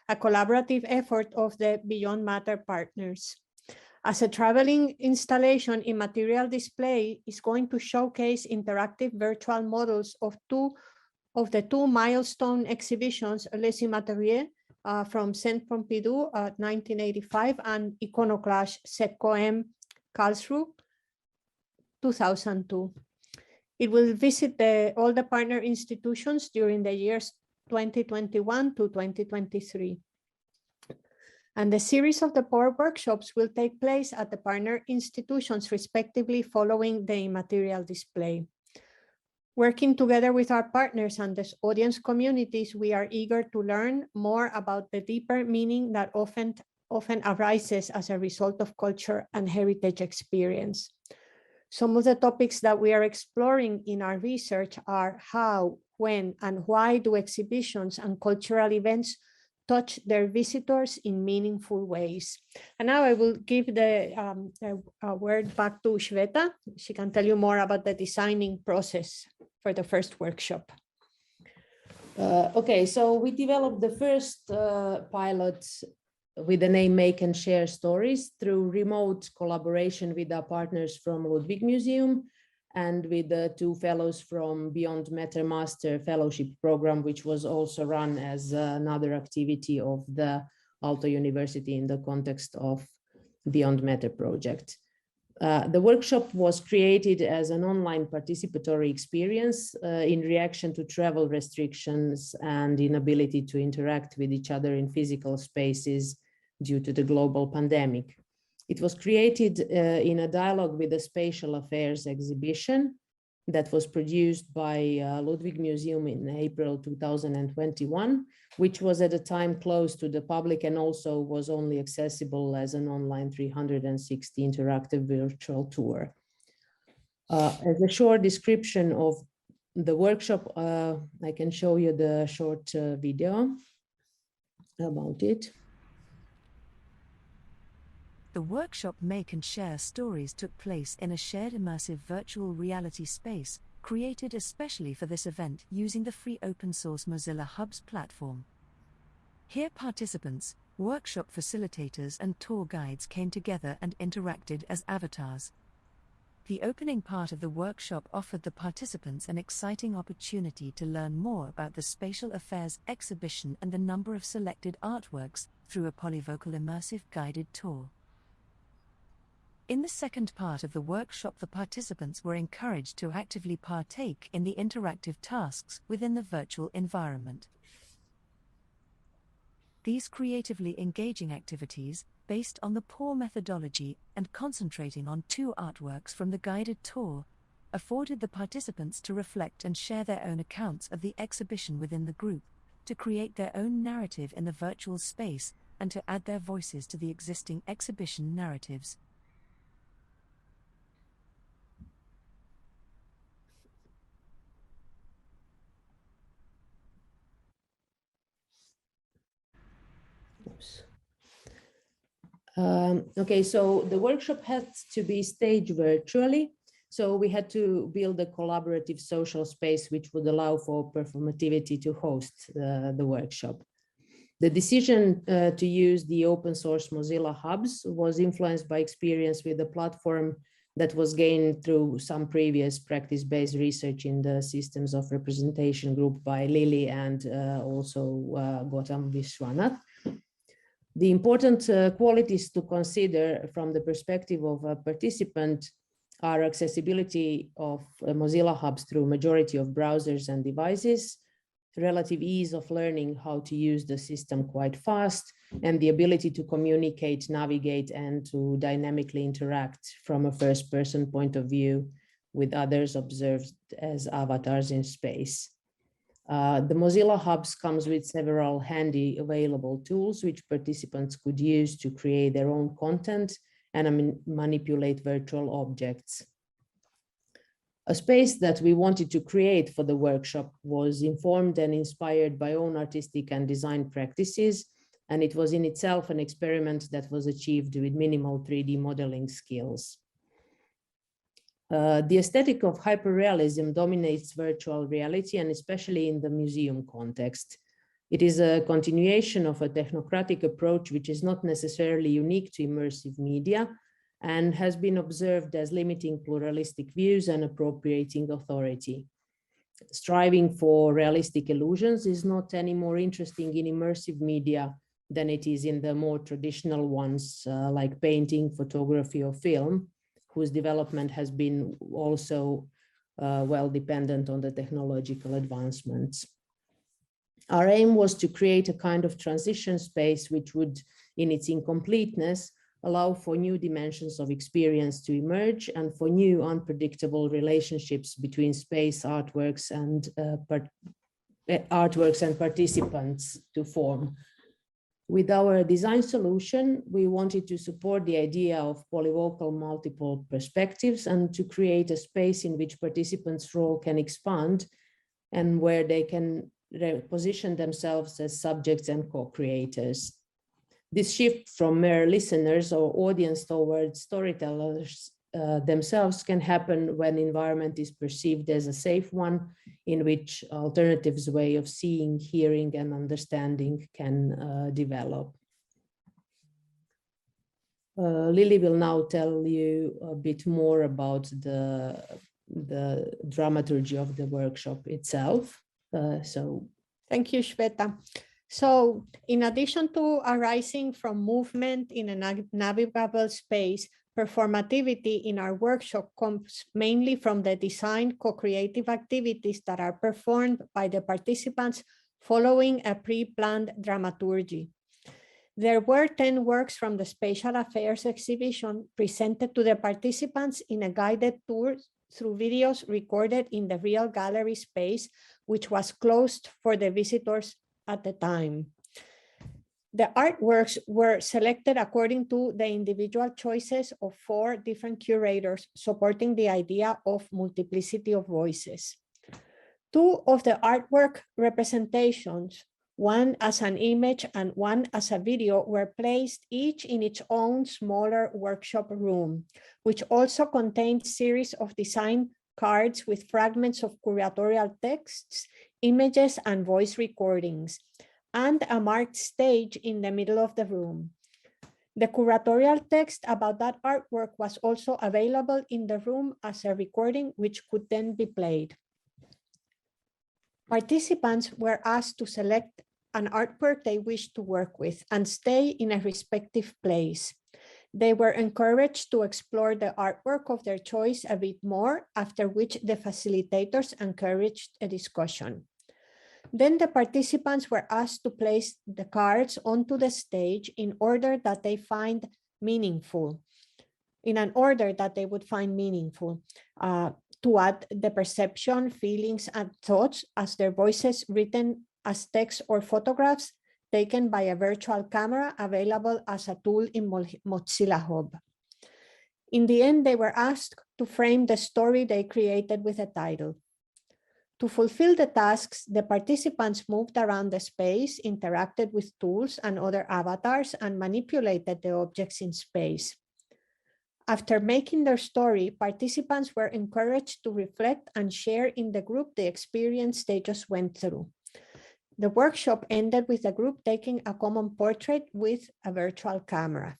a collaborative effort of the Beyond Matter partners. As a traveling installation, immaterial display is going to showcase interactive virtual models of the two milestone exhibitions, Les Immatériels from Centre Pompidou 1985 and Iconoclash Setcoem Karlsruhe 2002. It will visit all the partner institutions during the years 2021 to 2023. And the series of the POR workshops will take place at the partner institutions respectively following the immaterial display. Working together with our partners and the audience communities, we are eager to learn more about the deeper meaning that often arises as a result of culture and heritage experience. Some of the topics that we are exploring in our research are how, when, and why do exhibitions and cultural events touch their visitors in meaningful ways. And now I will give the word back to Shweta. She can tell you more about the designing process for the first workshop. Okay, so we developed the first pilot with the name Make and Share Stories through remote collaboration with our partners from Ludwig Museum and with the two fellows from Beyond Matter Master Fellowship Program, which was also run as another activity of the Aalto University in the context of Beyond Matter project. The workshop was created as an online participatory experience in reaction to travel restrictions and inability to interact with each other in physical spaces due to the global pandemic. It was created in a dialogue with the Spatial Affairs exhibition that was produced by Ludwig Museum in April 2021, which was at the time closed to the public and also was only accessible as an online 360 interactive virtual tour. As a short description of the workshop, I can show you the short video about it. The workshop Make and Share Stories took place in a shared immersive virtual reality space, created especially for this event using the free open source Mozilla Hubs platform. Here participants, workshop facilitators and tour guides came together and interacted as avatars. The opening part of the workshop offered the participants an exciting opportunity to learn more about the Spatial Affairs exhibition and the number of selected artworks through a polyvocal immersive guided tour. In the second part of the workshop, the participants were encouraged to actively partake in the interactive tasks within the virtual environment. These creatively engaging activities, based on the POR methodology and concentrating on two artworks from the guided tour, afforded the participants to reflect and share their own accounts of the exhibition within the group, to create their own narrative in the virtual space, and to add their voices to the existing exhibition narratives. Okay, so the workshop had to be staged virtually. So we had to build a collaborative social space which would allow for performativity to host the workshop. The decision to use the open source Mozilla hubs was influenced by experience with the platform that was gained through some previous practice-based research in the systems of representation group by Lily and also Gautam Vishwanath. The important qualities to consider from the perspective of a participant are accessibility of Mozilla hubs through majority of browsers and devices, relative ease of learning how to use the system quite fast, and the ability to communicate, navigate, and to dynamically interact from a first-person point of view with others observed as avatars in space. The Mozilla hubs comes with several handy available tools which participants could use to create their own content and manipulate virtual objects. A space that we wanted to create for the workshop was informed and inspired by own artistic and design practices, and it was in itself an experiment that was achieved with minimal 3D modeling skills. The aesthetic of hyperrealism dominates virtual reality, and especially in the museum context. It is a continuation of a technocratic approach which is not necessarily unique to immersive media, and has been observed as limiting pluralistic views and appropriating authority. Striving for realistic illusions is not any more interesting in immersive media than it is in the more traditional ones like painting, photography, or film, whose development has been also well dependent on the technological advancements. Our aim was to create a kind of transition space which would, in its incompleteness, allow for new dimensions of experience to emerge and for new unpredictable relationships between space artworks and participants to form. With our design solution, we wanted to support the idea of polyvocal multiple perspectives and to create a space in which participants' role can expand and where they can position themselves as subjects and co-creators. This shift from mere listeners or audience towards storytellers themselves can happen when environment is perceived as a safe one in which alternatives way of seeing, hearing, and understanding can develop. Lily will now tell you a bit more about the dramaturgy of the workshop itself. Thank you, Shweta. So in addition to arising from movement in a navigable space, performativity in our workshop comes mainly from the design co-creative activities that are performed by the participants following a pre-planned dramaturgy. There were 10 works from the Spatial Affairs exhibition presented to the participants in a guided tour through videos recorded in the real gallery space, which was closed for the visitors at the time. The artworks were selected according to the individual choices of 4 different curators, supporting the idea of multiplicity of voices. 2 of the artwork representations, one as an image and one as a video, were placed each in its own smaller workshop room, which also contained series of design cards with fragments of curatorial texts, images, and voice recordings, and a marked stage in the middle of the room. The curatorial text about that artwork was also available in the room as a recording, which could then be played. Participants were asked to select an artwork they wished to work with and stay in a respective place. They were encouraged to explore the artwork of their choice a bit more, after which the facilitators encouraged a discussion. Then the participants were asked to place the cards onto the stage in order that they find meaningful, in an order that they would find meaningful, to add the perception, feelings, and thoughts as their voices written as text or photographs taken by a virtual camera available as a tool in Mozilla Hub. In the end, they were asked to frame the story they created with a title. To fulfill the tasks, the participants moved around the space, interacted with tools and other avatars, and manipulated the objects in space. After making their story, participants were encouraged to reflect and share in the group the experience they just went through. The workshop ended with the group taking a common portrait with a virtual camera.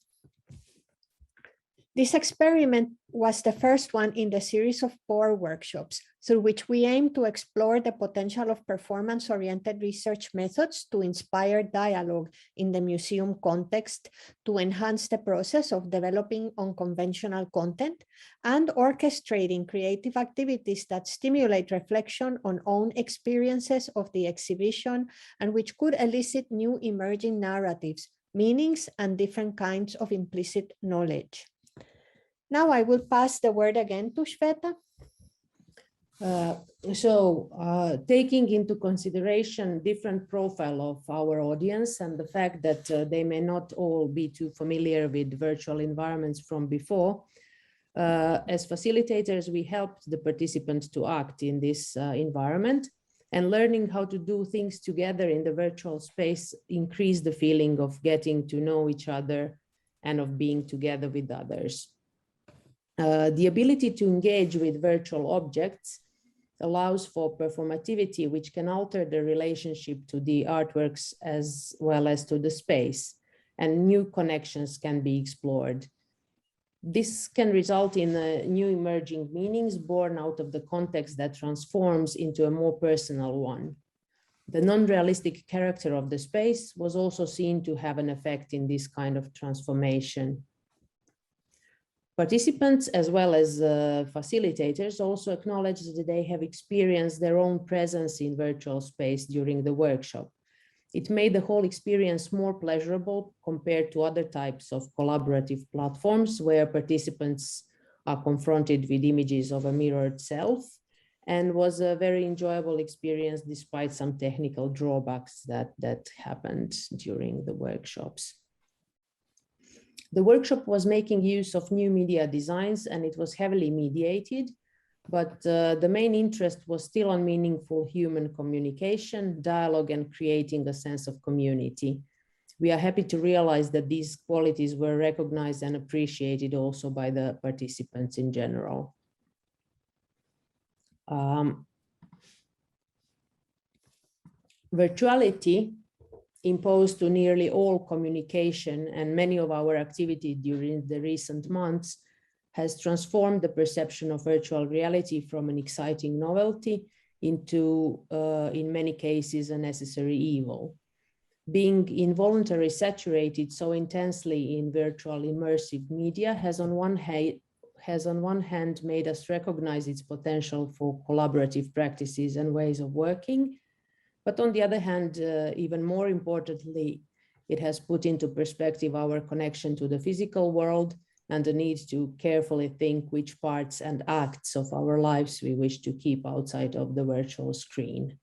This experiment was the first one in the series of 4 workshops, through which we aim to explore the potential of performance-oriented research methods to inspire dialogue in the museum context, to enhance the process of developing unconventional content, and orchestrating creative activities that stimulate reflection on own experiences of the exhibition and which could elicit new emerging narratives, meanings, and different kinds of implicit knowledge. Now I will pass the word again to Shweta. Taking into consideration different profile of our audience and the fact that they may not all be too familiar with virtual environments from before, as facilitators, we helped the participants to act in this environment, and learning how to do things together in the virtual space increased the feeling of getting to know each other and of being together with others. The ability to engage with virtual objects allows for performativity, which can alter the relationship to the artworks as well as to the space, and new connections can be explored. This can result in new emerging meanings born out of the context that transforms into a more personal one. The non-realistic character of the space was also seen to have an effect in this kind of transformation. Participants, as well as facilitators, also acknowledge that they have experienced their own presence in virtual space during the workshop. It made the whole experience more pleasurable compared to other types of collaborative platforms where participants are confronted with images of a mirrored self, and was a very enjoyable experience despite some technical drawbacks that happened during the workshops. The workshop was making use of new media designs and it was heavily mediated, but the main interest was still on meaningful human communication, dialogue, and creating a sense of community. We are happy to realize that these qualities were recognized and appreciated also by the participants in general. Virtuality imposed to nearly all communication and many of our activity during the recent months has transformed the perception of virtual reality from an exciting novelty into, in many cases, a necessary evil. Being involuntarily saturated so intensely in virtual immersive media has on one hand made us recognize its potential for collaborative practices and ways of working. But on the other hand, even more importantly, it has put into perspective our connection to the physical world and the need to carefully think which parts and acts of our lives we wish to keep outside of the virtual screen.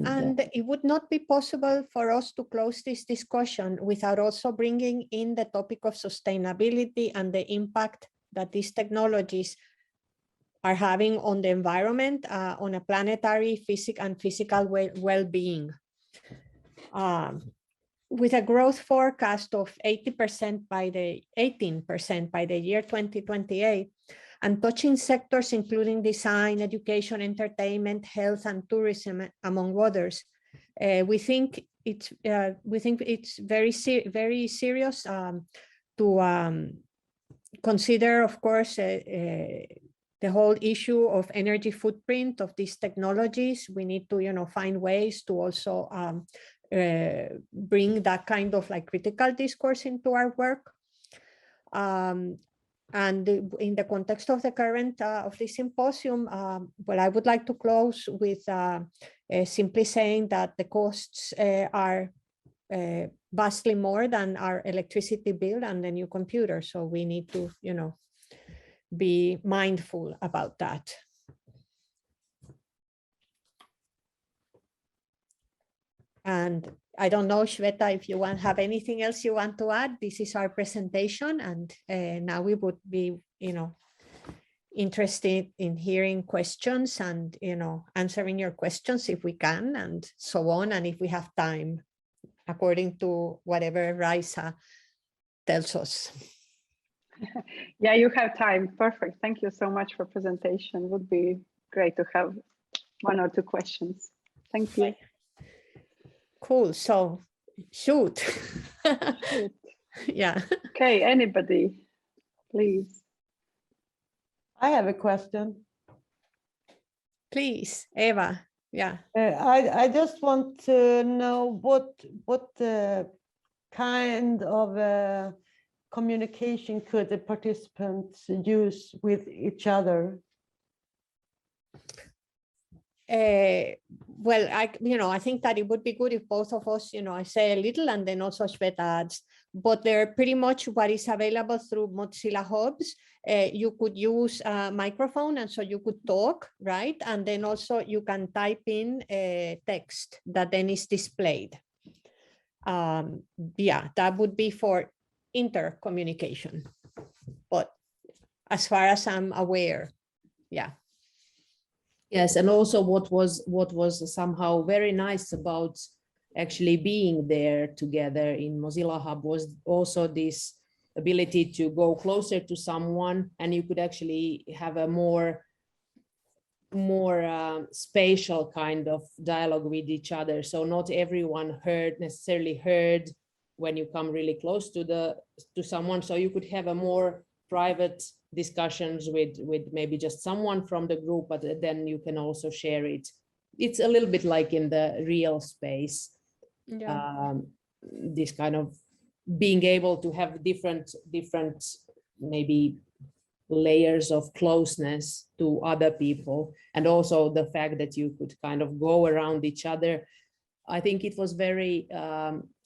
And it would not be possible for us to close this discussion without also bringing in the topic of sustainability and the impact that these technologies are having on the environment, on a planetary physical well-being. With a growth forecast of 18% by the year 2028, and touching sectors including design, education, entertainment, health, and tourism, among others, we think it's very serious to consider, of course, the whole issue of energy footprint of these technologies. We need to, find ways to also bring that kind of like critical discourse into our work. And in the context of the current of this symposium, well, I would like to close with simply saying that the costs are vastly more than our electricity bill and the new computer. So we need to, be mindful about that. And I don't know, Shweta, if you have anything else you want to add. This is our presentation, and now we would be, interested in hearing questions and, answering your questions if we can, and so on, and if we have time, according to whatever Rasa tells us. Yeah, you have time. Perfect. Thank you so much for presentation. Would be great to have 1 or 2 questions. Thank you. Cool. So shoot. Shoot. Yeah. Okay, anybody, please. I have a question. Please, Eva. Yeah. I just want to know what kind of communication could the participants use with each other? Well, I think that it would be good if both of us, I say a little and then also Shweta adds, but they're pretty much what is available through Mozilla Hubs. You could use a microphone and so you could talk, right? And then also you can type in text that then is displayed. Yeah, that would be for intercommunication, but as far as I'm aware, yeah. Yes, and also what was somehow very nice about actually being there together in Mozilla Hub was also this ability to go closer to someone, and you could actually have a more spatial kind of dialogue with each other. So not everyone necessarily heard when you come really close to someone. So you could have a more private discussions with maybe just someone from the group, but then you can also share it. It's a little bit like in the real space. Yeah. This kind of being able to have different maybe layers of closeness to other people, and also the fact that you could kind of go around each other. I think it was very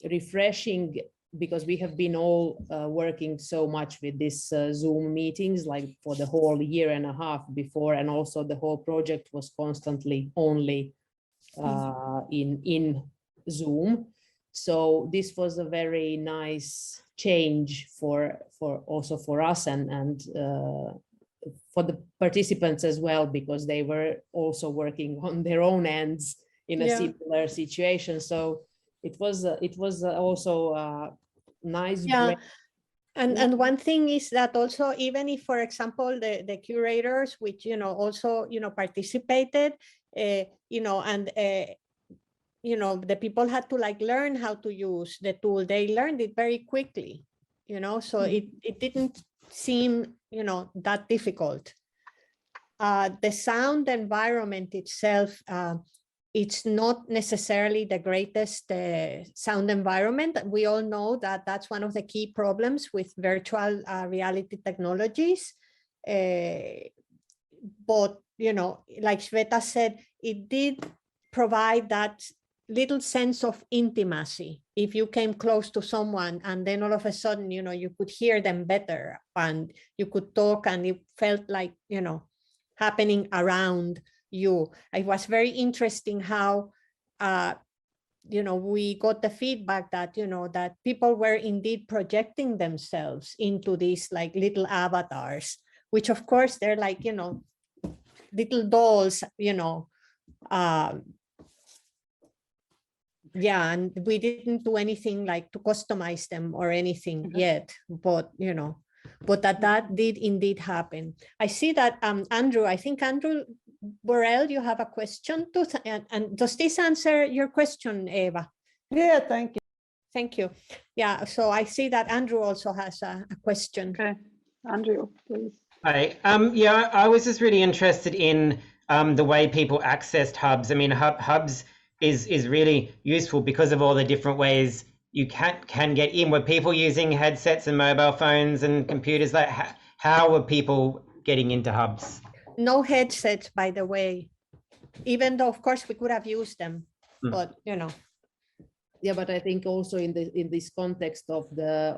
refreshing, because we have been all working so much with this Zoom meetings, like for the whole year and a half before, and also the whole project was constantly only in Zoom. So this was a very nice change for also for us and for the participants as well, because they were also working on their own ends in a similar situation. So it was also nice. Yeah. And one thing is that also, even if, for example, the curators, which also participated, and the people had to learn how to use the tool. They learned it very quickly, so it didn't seem that difficult. The sound environment itself, it's not necessarily the greatest sound environment. We all know that that's one of the key problems with virtual reality technologies. But, like Shweta said, it did provide that little sense of intimacy. If you came close to someone and then all of a sudden, you could hear them better and you could talk, and it felt like, happening around you. It was very interesting how, we got the feedback that, that people were indeed projecting themselves into these little avatars, which of course they're little dolls, and we didn't do anything to customize them or anything yet, but, but that did indeed happen. I see that Andrew, I think Andrew BURRELL, you have a question too, and does this answer your question, Eva? Yeah, thank you. Thank you. Yeah, so I see that Andrew also has a question. Okay, Andrew, please. Hi. I was just really interested in the way people accessed hubs. I mean, hubs is really useful because of all the different ways you can get in. Were people using headsets and mobile phones and computers? How were people getting into hubs? No headsets, by the way, even though of course we could have used them, but Yeah, but I think also in this context of the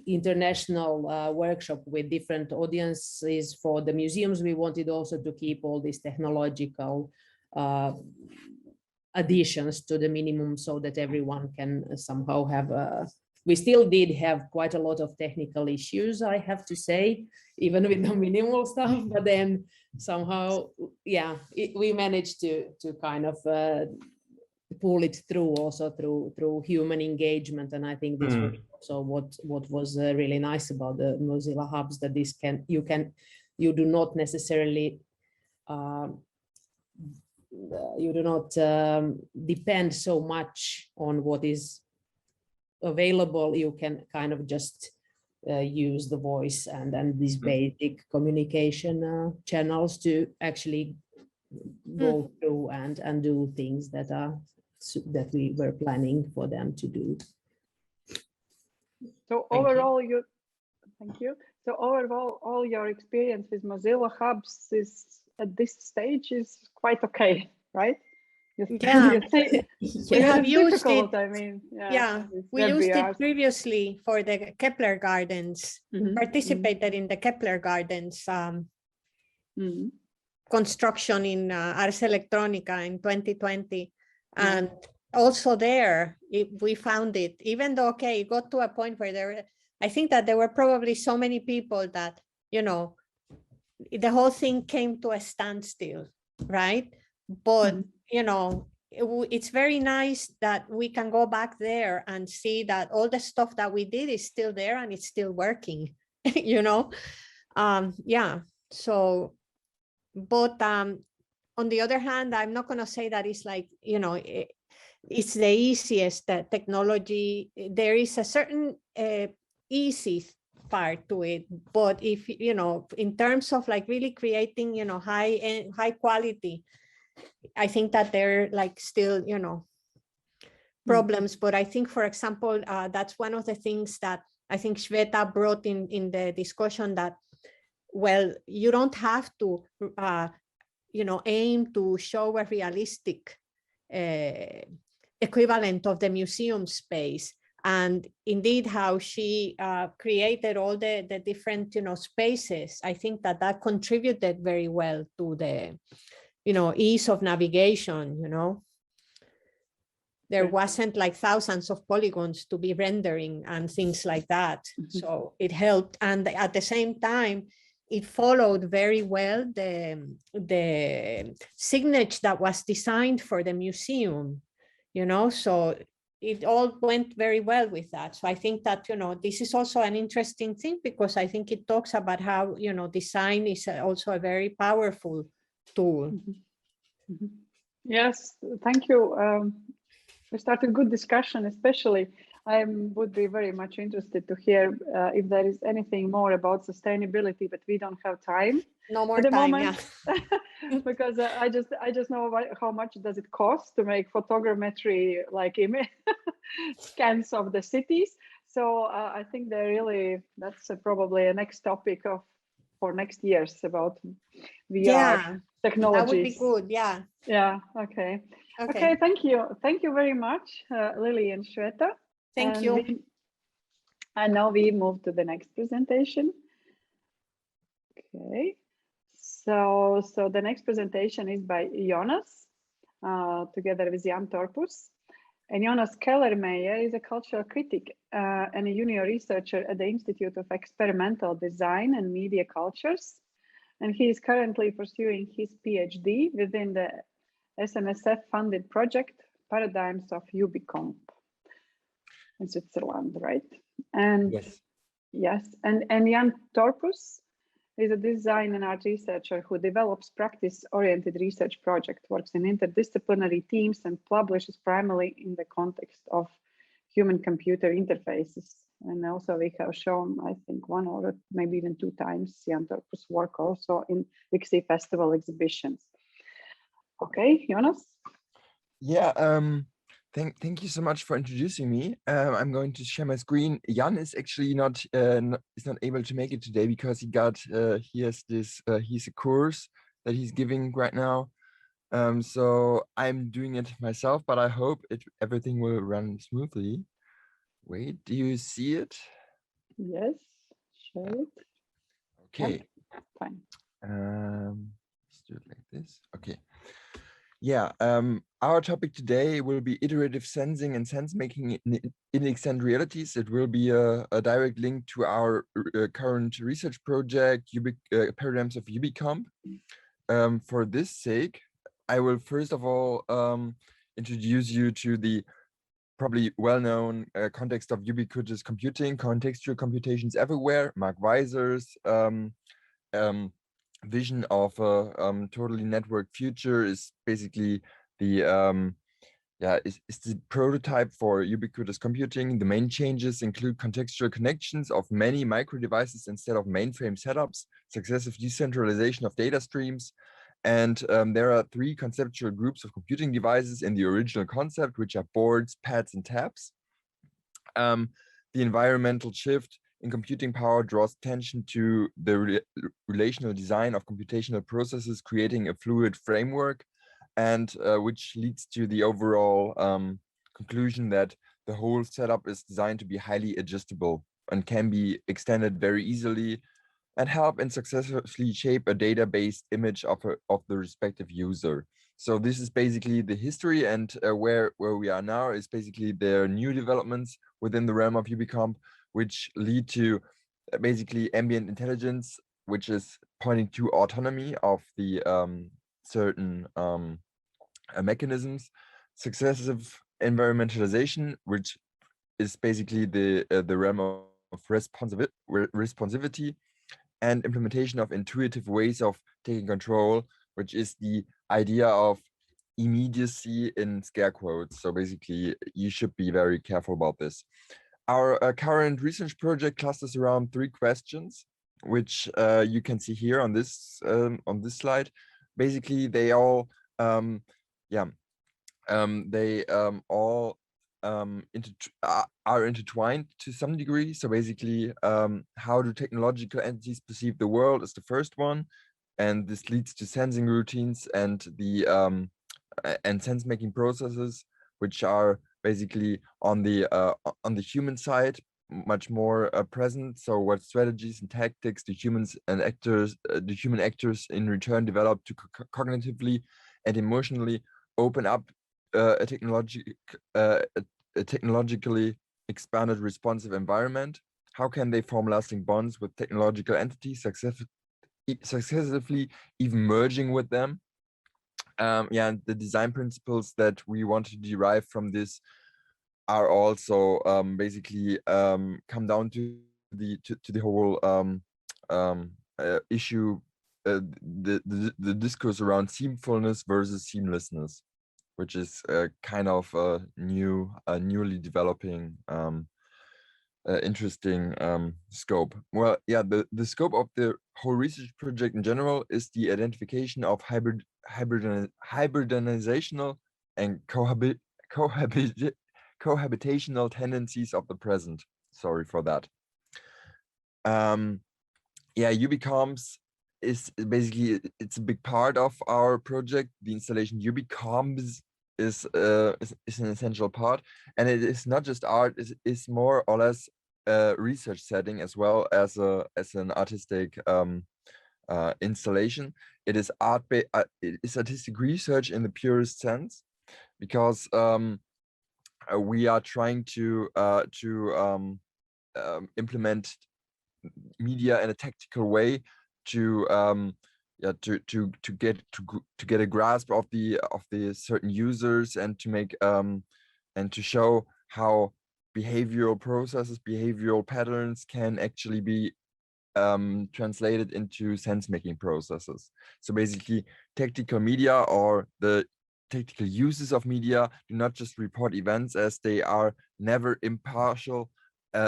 international workshop with different audiences for the museums, we wanted also to keep all these technological additions to the minimum, so that everyone can somehow have we still did have quite a lot of technical issues, I have to say, even with the minimal stuff, but then somehow, we managed to kind of pull it through also through human engagement. And I think this was also what was really nice about the Mozilla Hubs, that you do not necessarily you do not depend so much on what is available. You can kind of just use the voice and these basic communication channels to actually go through and do things that we were planning for them to do. So overall, thank you. So overall, all your experience with Mozilla Hubs is at this stage is quite okay, right? Yeah, we have used it. I mean, we used it previously for the Kepler Gardens. Participated in the Kepler Gardens construction in Ars Electronica in 2020, and also there we found it. Even though it got to a point where I think that there were probably so many people that the whole thing came to a standstill, right? But it's very nice that we can go back there and see that all the stuff that we did is still there and it's still working, So, but on the other hand, I'm not going to say that it's like, it's the easiest technology. There is a certain easy part to it, but if, in terms of like really creating, high quality, I think that there are like still, problems. But I think, for example, that's one of the things that I think Shweta brought in the discussion, that, well, you don't have to, aim to show a realistic equivalent of the museum space. And indeed, how she created all the different, spaces, I think that contributed very well to the, ease of navigation, There wasn't like thousands of polygons to be rendering and things like that. So it helped. And at the same time, it followed very well the signature that was designed for the museum, so it all went very well with that. So I think that, this is also an interesting thing, because I think it talks about how, design is also a very powerful tool. Yes, thank you. We started a good discussion, especially I would be very much interested to hear if there is anything more about sustainability, but we don't have time. No more at the time, moment, because I just know how much does it cost to make photogrammetry like image scans of the cities. So I think that's probably a next topic for next years about VR technologies. That would be good. Yeah. Okay. Thank you very much, Lily and Shweta. Thank you. And now we move to the next presentation. Okay. So the next presentation is by Jonas, together with Jan Torpus. And Jonas Kellermeyer is a cultural critic and a junior researcher at the Institute of Experimental Design and Media Cultures. And he is currently pursuing his PhD within the SMSF-funded project Paradigms of UbiComp in Switzerland, right? And yes, and Jan Torpus is a design and art researcher who develops practice-oriented research projects, works in interdisciplinary teams, and publishes primarily in the context of human-computer interfaces. And also we have shown, I think, one or maybe even two times Jan Torpus' work also in RIXC festival exhibitions. Okay, Jonas? Yeah, thank you so much for introducing me. I'm going to share my screen. Jan is actually not able to make it today because he has a course that he's giving right now. So I'm doing it myself, but I hope everything will run smoothly. Wait, do you see it? Yes, share it. Okay. Yep. Fine. Let's do it like this. Okay. Yeah, our topic today will be iterative sensing and sense-making in extended realities. It will be a direct link to our current research project, Paradigms of UbiComp. For this sake, I will first of all introduce you to the probably well-known context of ubiquitous computing, contextual computations everywhere, Mark Weiser's vision of a totally networked future is basically the is the prototype for ubiquitous computing. The main changes include contextual connections of many micro devices instead of mainframe setups, successive decentralization of data streams, and there are 3 conceptual groups of computing devices in the original concept, which are boards, pads, and tabs. The environmental shift in computing power draws attention to the relational design of computational processes, creating a fluid framework, and which leads to the overall conclusion that the whole setup is designed to be highly adjustable and can be extended very easily and help and successfully shape a data-based image of the respective user. So this is basically the history, and where we are now is basically there are new developments within the realm of UbiComp, which lead to basically ambient intelligence, which is pointing to autonomy of the certain mechanisms, successive environmentalization, which is basically the realm of responsivity, and implementation of intuitive ways of taking control, which is the idea of immediacy in scare quotes. So basically, you should be very careful about this. Our current research project clusters around 3 questions, which you can see here on this slide. Basically, they all all are intertwined to some degree. So basically, how do technological entities perceive the world is the first one, and this leads to sensing routines and the sense-making processes, which are basically on the human side much more present. So what strategies and tactics the human actors in return develop to cognitively and emotionally open up a technologically expanded responsive environment? How can they form lasting bonds with technological entities, successively even merging with them? And the design principles that we want to derive from this are also basically come down to the whole issue, the discourse around seamfulness versus seamlessness, which is kind of a newly developing interesting scope. Well, yeah, the scope of the whole research project in general is the identification of hybridanizational and cohabitational tendencies of the present. Sorry for that. Yeah, UbiComps is basically, it's a big part of our project. The installation UbiComps is an essential part, and it is not just art, it's more or less a research setting as well as an artistic installation. It is it is artistic research in the purest sense, because we are trying to implement media in a tactical way to get a grasp of the certain users, and to make and to show how behavioral processes, behavioral patterns can actually be translated into sense-making processes. So basically, tactical media, or the tactical uses of media, do not just report events, as they are never impartial.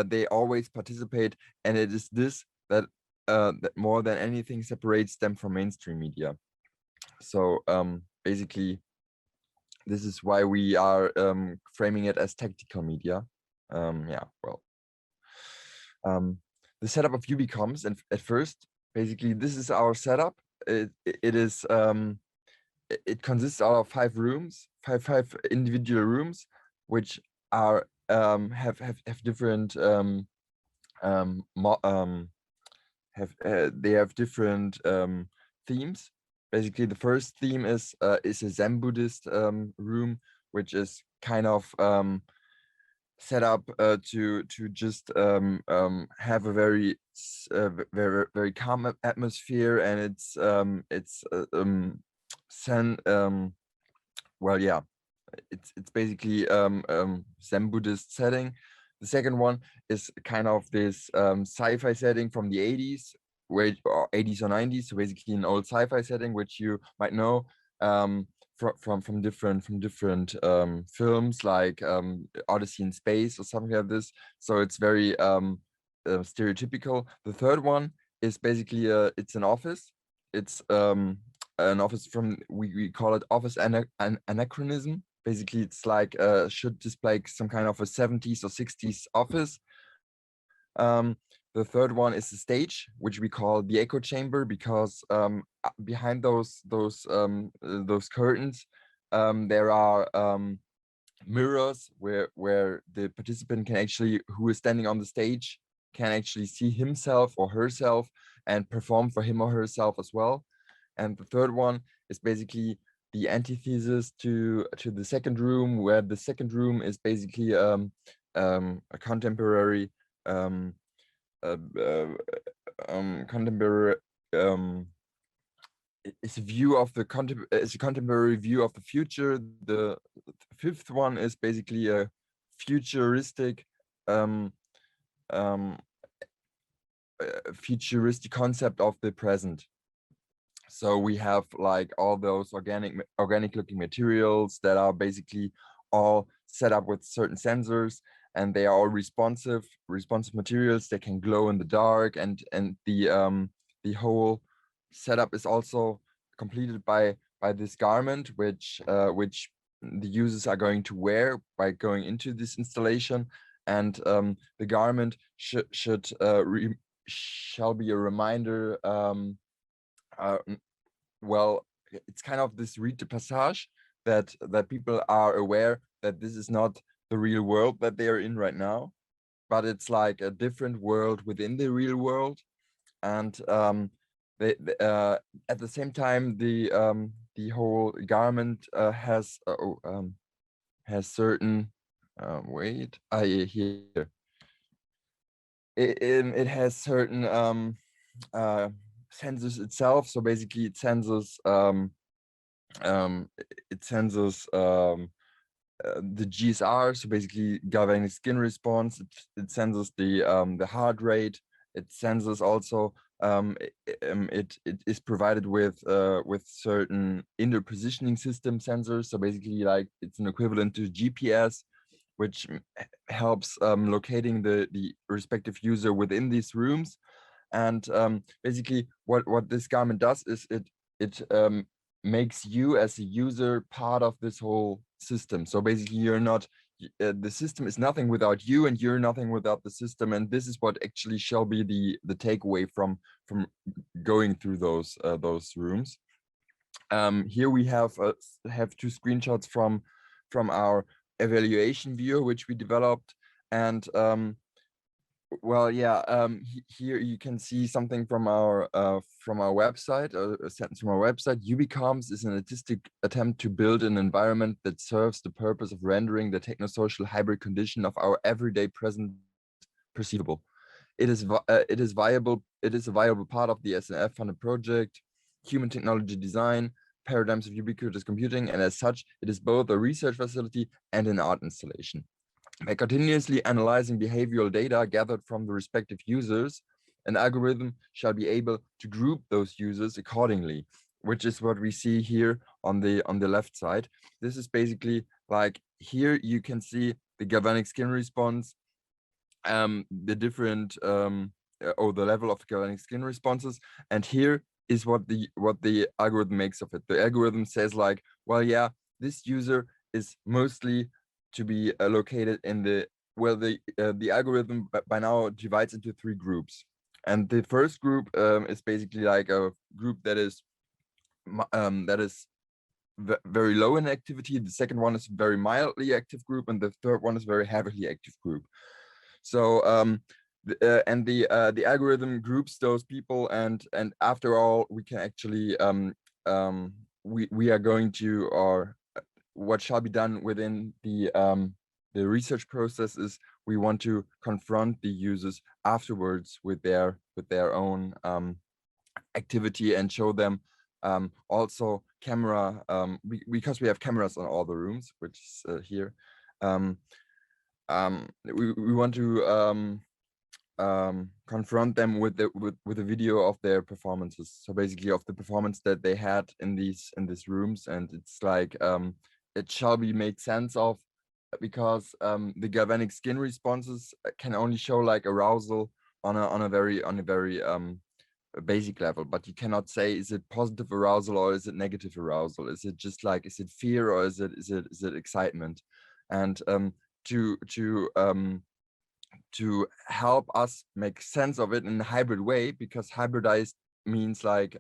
They always participate, and it is this that that more than anything separates them from mainstream media. So basically, this is why we are framing it as tactical media. Yeah, well, the setup of UbiComps, and at first, basically, this is our setup. It consists out of 5 rooms, five individual rooms, which are have different they have different themes. Basically, the first theme is a Zen Buddhist room, which is kind of set up to just have a very calm atmosphere, and it's well, yeah, it's basically Zen Buddhist setting. The second one is kind of this sci-fi setting from the 80s, or 80s or 90s, so basically an old sci-fi setting, which you might know from different films like Odyssey in Space or something like this. So it's very stereotypical. The third one is basically it's an office. It's an office from, we call it office anachronism. Basically, it's like should display some kind of a 70s or 60s office. The third one is the stage, which we call the echo chamber, because behind those curtains, there are mirrors where the participant can actually, who is standing on the stage, can actually see himself or herself and perform for him or herself as well. And the third one is basically the antithesis to the second room, where the second room is basically a contemporary it's a view of the it's a contemporary view of the future. The fifth one is basically a futuristic futuristic concept of the present. So we have like all those organic looking materials that are basically all set up with certain sensors, and they are all responsive materials that can glow in the dark, and the whole setup is also completed by this garment, which the users are going to wear by going into this installation. And the garment shall be a reminder. Well, it's kind of this rite de passage that people are aware that this is not the real world that they are in right now, but it's like a different world within the real world. And at the same time, the whole garment has certain wait, here it has certain sensors itself. So basically it senses the GSR, so basically galvanic skin response. It senses the heart rate. It senses also it is provided with certain indoor positioning system sensors. So basically, like, it's an equivalent to GPS, which helps locating the respective user within these rooms. And basically, what this garment does is it makes you as a user part of this whole system. So basically, you're not the system is nothing without you, and you're nothing without the system. And this is what actually shall be the takeaway from going through those rooms. Here we have two screenshots from our evaluation viewer, which we developed. And well, yeah, here you can see something from our website, a sentence from our website. UbiComms is an artistic attempt to build an environment that serves the purpose of rendering the techno-social hybrid condition of our everyday present perceivable. It is a viable part of the SNF funded project, Human Technology Design, Paradigms of Ubiquitous Computing, and as such, it is both a research facility and an art installation. By continuously analyzing behavioral data gathered from the respective users, an algorithm shall be able to group those users accordingly, which is what we see here on the left side. This is basically like, here you can see the galvanic skin response, the different or the level of galvanic skin responses, and here is what the algorithm makes of it. The algorithm says, like, well, yeah, this user is mostly to be located in the algorithm by now divides into 3 groups, and the first group is basically like a group that is very low in activity. The second one is very mildly active group, and the third one is very heavily active group. So the algorithm groups those people, and after all, we can actually we are going to, or what shall be done within the research process is we want to confront the users afterwards with their own activity, and show them also camera, because we have cameras on all the rooms, which is here. We want to confront them with a video of their performances. So basically of the performance that they had in these rooms, and it's like it shall be made sense of, because the galvanic skin responses can only show like arousal on a very basic level, but you cannot say, is it positive arousal or is it negative arousal? Is it just like, is it fear or is it excitement? And to help us make sense of it in a hybrid way, because hybridized means like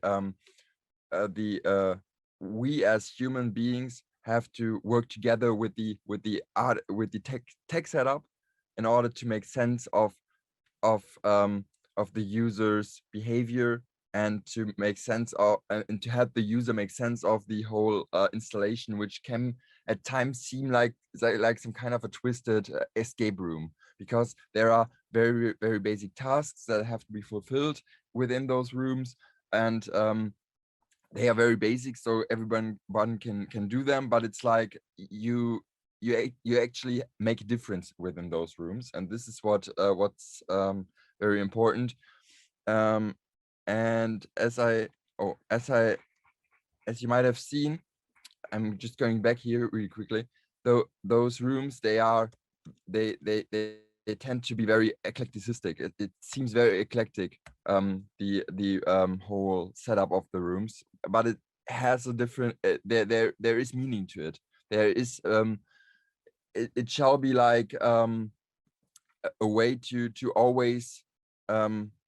we as human beings have to work together with the tech setup in order to make sense of the user's behavior, and to make sense of and to help the user make sense of the whole installation, which can at times seem like some kind of a twisted escape room, because there are very basic tasks that have to be fulfilled within those rooms, and they are very basic, so everyone can do them, but it's like you actually make a difference within those rooms, and this is what's very important. And as you might have seen, I'm just going back here really quickly. Though those rooms, they tend to be very eclecticistic. It seems very eclectic, the whole setup of the rooms, but it has a different there is meaning to it. There is it shall be like a way to always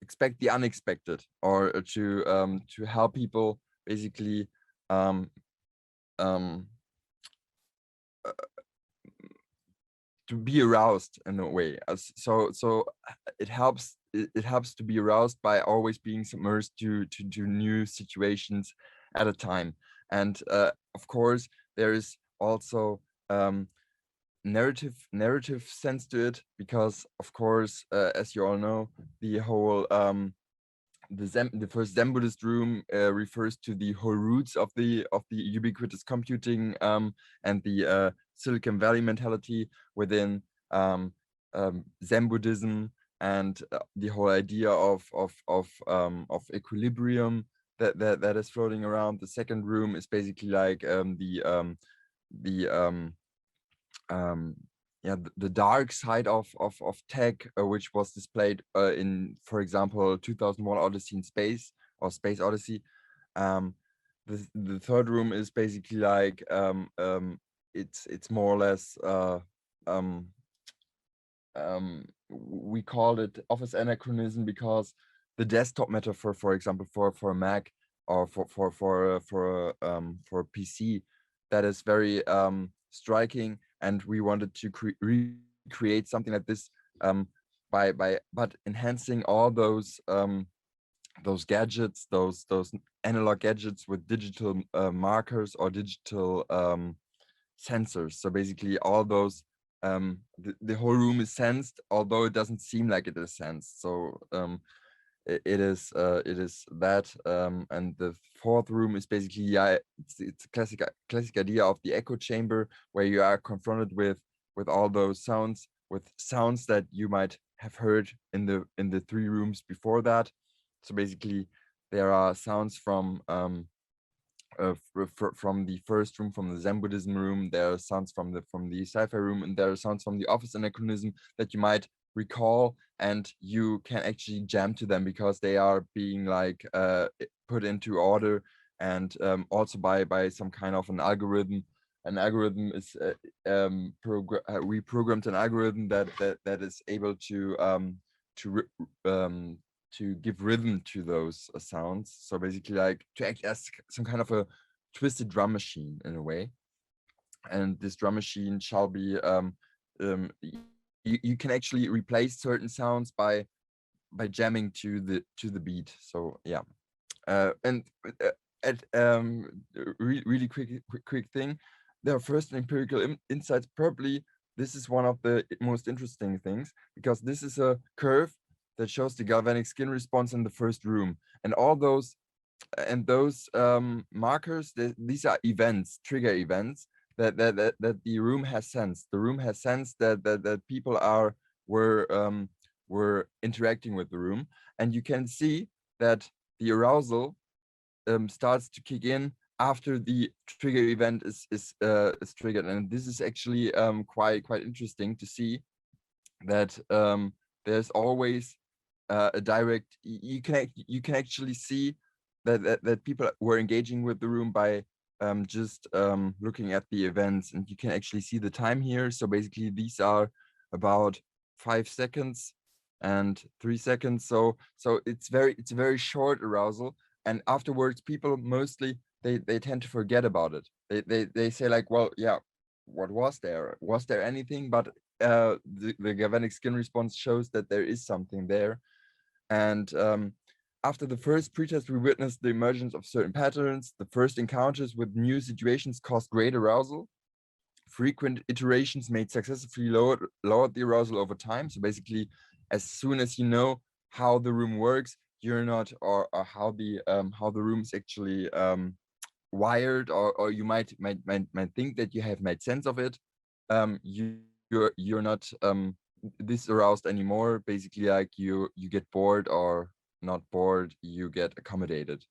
expect the unexpected, or to help people basically to be aroused in a way. So it helps to be aroused by always being submerged to new situations at a time. And of course there is also narrative sense to it, because of course as you all know, the whole the first Zen Buddhist room refers to the whole roots of the ubiquitous computing and the Silicon Valley mentality within Zen Buddhism, and the whole idea of equilibrium that is floating around. The second room is basically like the dark side of tech, which was displayed in, for example, 2001 Odyssey in Space, or Space Odyssey. The third room is basically like it's more or less we called it office anachronism, because the desktop metaphor, for example, for a Mac or for a PC, that is very striking, and we wanted to recreate something like this but enhancing all those gadgets, those analog gadgets with digital markers or digital sensors. So basically all those the whole room is sensed, although it doesn't seem like it is sensed. So it is that, and the fourth room is basically, it's a classic idea of the echo chamber, where you are confronted with all those sounds, with sounds that you might have heard in the three rooms before that. So basically there are sounds from the first room, from the Zen Buddhism room. There are sounds from the sci-fi room, and there are sounds from the office anachronism that you might recall, and you can actually jam to them, because they are being like put into order, and also by some kind of an algorithm. An algorithm is we programmed an algorithm that is able to give rhythm to those sounds. So basically like to act as some kind of a twisted drum machine in a way. And this drum machine shall be you can actually replace certain sounds by jamming to the beat. So yeah, and really quick thing, their first empirical insights, probably this is one of the most interesting things, because this is a curve that shows the galvanic skin response in the first room, and all those markers, these are events, trigger events that the room has sensed. The room has sensed that people were were interacting with the room. And you can see that the arousal starts to kick in after the trigger event is triggered. And this is actually quite interesting to see that there's always a direct, you can actually see that people were engaging with the room by just looking at the events, and you can actually see the time here. So basically these are about 5 seconds and 3 seconds. So it's a very short arousal, and afterwards people mostly they tend to forget about it. They say like, well, yeah, what was there? Was there anything? But the galvanic skin response shows that there is something there. And after the first pretest, we witnessed the emergence of certain patterns. The first encounters with new situations caused great arousal. Frequent iterations made successfully lowered the arousal over time. So basically, as soon as you know how the room works, you're not, or how the room is actually wired, or you might think that you have made sense of it. You're not this aroused anymore. Basically, like you get bored, or not bored, you get accommodated.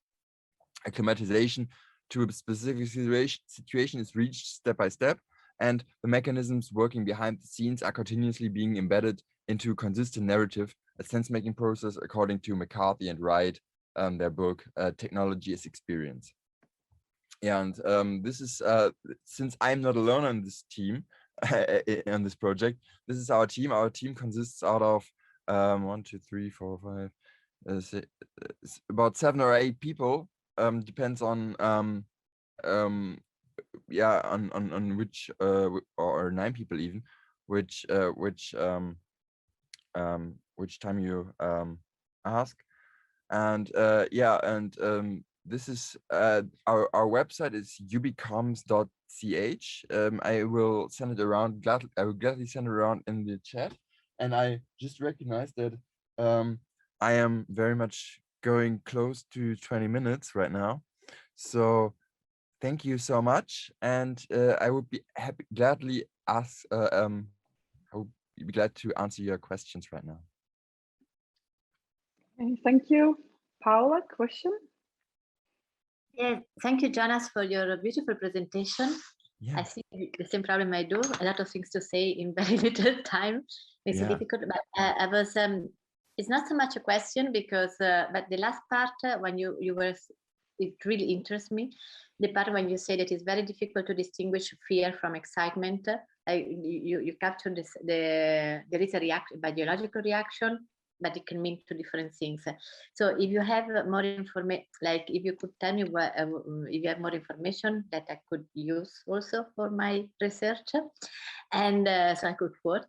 Acclimatization to a specific situation is reached step by step, and the mechanisms working behind the scenes are continuously being embedded into a consistent narrative, a sense-making process, according to McCarthy and Wright, their book, Technology as Experience. And this is, since I'm not alone on this team, on this project, this is our team. Our team consists out of 1, 2, 3, 4, 5, about 7 or 8 people. Depends on yeah, on which or 9 people even, which time you ask. And yeah, and this is our website is ubicoms.ch. I will send it around. I will gladly send it around in the chat. And I just recognized that I am very much going close to 20 minutes right now. So thank you so much. And I would be gladly ask. I would be glad to answer your questions right now. Okay, thank you. Paula, question? Yeah, thank you, Jonas, for your beautiful presentation. Yeah. I see the same problem I do. A lot of things to say in very little time. It's difficult, but I was. It's not so much a question because, but the last part when you were, it really interests me. The part when you say that it's very difficult to distinguish fear from excitement. You capture this. There is a reaction, biological reaction, but it can mean 2 different things. So if you have more information, like if you could tell me what, if you have more information that I could use also for my research, and so I could quote.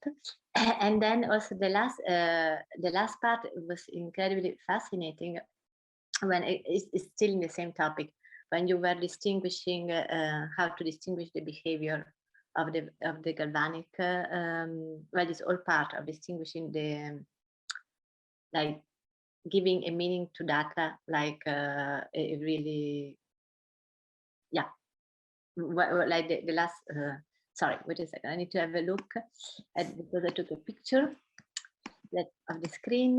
And then also the last part was incredibly fascinating when it's still in the same topic, when you were distinguishing how to distinguish the behavior of the galvanic. Well, it's all part of distinguishing the like giving a meaning to data, like it really, yeah, like the last. Sorry, wait a second. I need to have a look at, because I took a picture of the screen.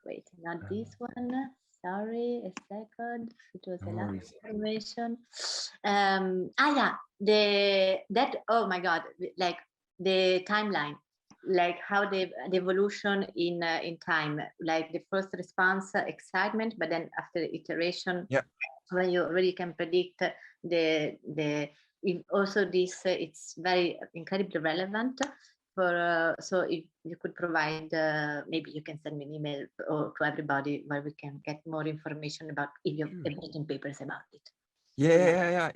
Wait, not this one. Sorry, a second. It was the last information. Yeah, oh my God, like the timeline, like how the evolution in time, like the first response, excitement, but then after the iteration, when you really can predict also this, it's very incredibly relevant for, so if you could provide, maybe you can send me an email or to everybody where we can get more information about if you've written papers about it. Yeah.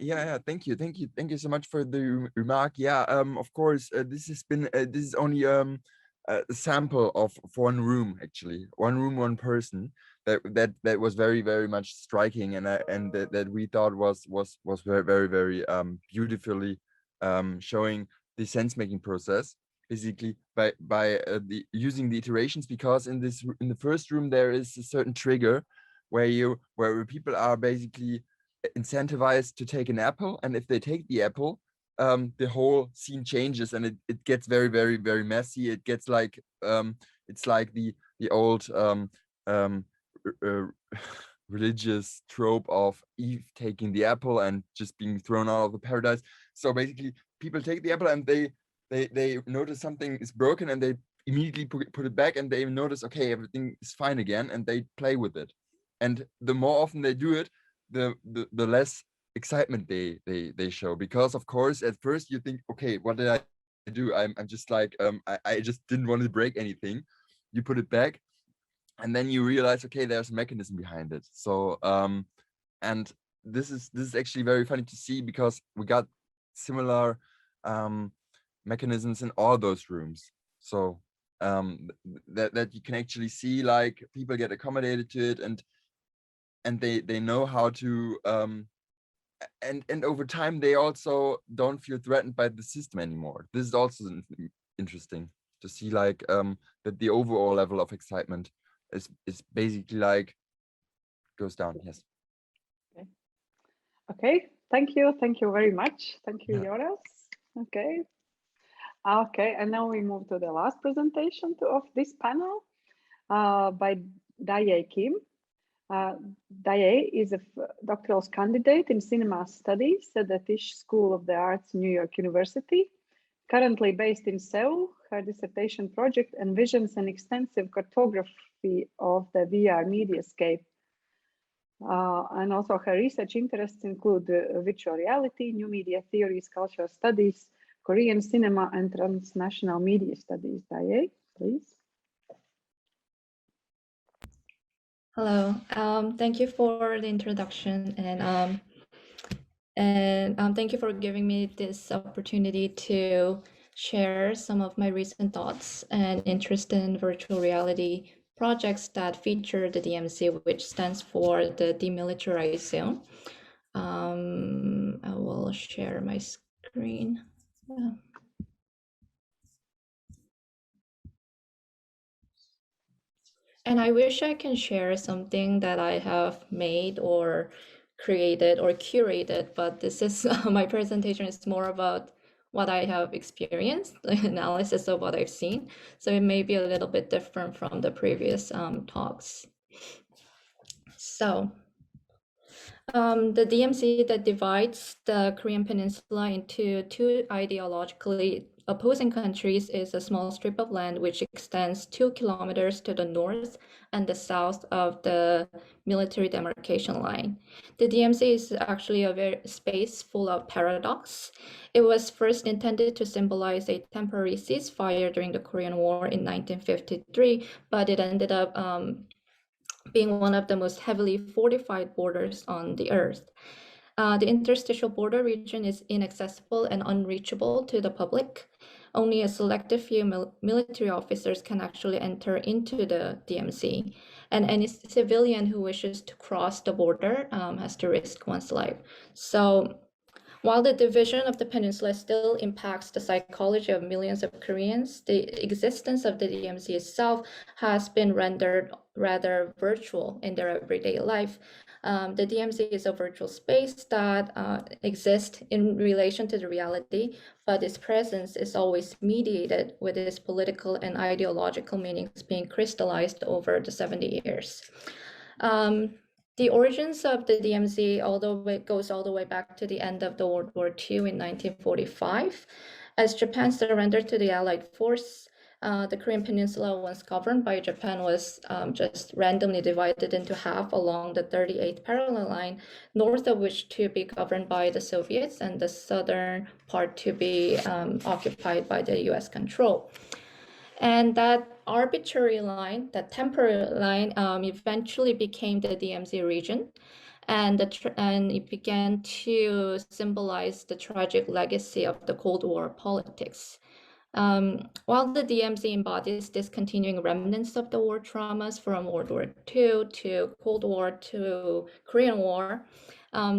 Thank you so much for the remark. Yeah, of course, this has been this is only a sample of 1 room, actually, 1 room, 1 person that was very much striking, and that we thought was very beautifully showing the sense making process, basically by using the iterations, because in the first room there is a certain trigger where people are basically incentivized to take an apple, and if they take the apple, the whole scene changes, and it gets very messy. It gets like It's like the old religious trope of Eve taking the apple and just being thrown out of the paradise. So basically, people take the apple and they notice something is broken and they immediately put it back, and they notice, okay, everything is fine again, and they play with it. And the more often they do it, the less excitement they show, because of course at first you think, okay, what did I do? I'm just like I just didn't want to break anything. You put it back, and then you realize, okay, there's a mechanism behind it. So and this is actually very funny to see, because we got similar mechanisms in all those rooms. So that you can actually see, like, people get accommodated to it, and they know how to and over time they also don't feel threatened by the system anymore. This is also interesting to see, like, that the overall level of excitement is basically like goes down. Yes. Okay. Thank you very much. Thank you, Joras. Okay, and now we move to the last presentation of this panel by Daye Kim. Daye is a doctoral candidate in cinema studies at the Tisch School of the Arts, New York University. Currently based in Seoul, her dissertation project envisions an extensive cartography of the VR mediascape. And also her research interests include virtual reality, new media theories, cultural studies, Korean cinema, and transnational media studies. Daye, please. Hello, thank you for the introduction, and thank you for giving me this opportunity to share some of my recent thoughts and interest in virtual reality projects that feature the DMZ, which stands for the Demilitarized Zone. I will share my screen. And I wish I can share something that I have made or created or curated, but this is my presentation is more about what I have experienced, the analysis of what I've seen. So it may be a little bit different from the previous talks. So the DMZ that divides the Korean Peninsula into two ideologically opposing countries is a small strip of land which extends 2 kilometers to the north and the south of the military demarcation line. The DMZ is actually a space full of paradox. It was first intended to symbolize a temporary ceasefire during the Korean War in 1953, but it ended up being one of the most heavily fortified borders on the earth. The interstitial border region is inaccessible and unreachable to the public. Only a selective few military officers can actually enter into the DMZ, and any civilian who wishes to cross the border has to risk one's life. So while the division of the peninsula still impacts the psychology of millions of Koreans, the existence of the DMZ itself has been rendered rather virtual in their everyday life. The DMZ is a virtual space that exists in relation to the reality, but its presence is always mediated with its political and ideological meanings being crystallized over the 70 years. The origins of the DMZ goes all the way back to the end of the World War II in 1945. As Japan surrendered to the Allied force, the Korean Peninsula, once governed by Japan, was just randomly divided into half along the 38th parallel line, north of which to be governed by the Soviets and the southern part to be occupied by the US control. And that arbitrary line, that temporary line, eventually became the DMZ region, and it began to symbolize the tragic legacy of the Cold War politics. While the DMZ embodies discontinuing remnants of the war traumas from World War II to Cold War to Korean War,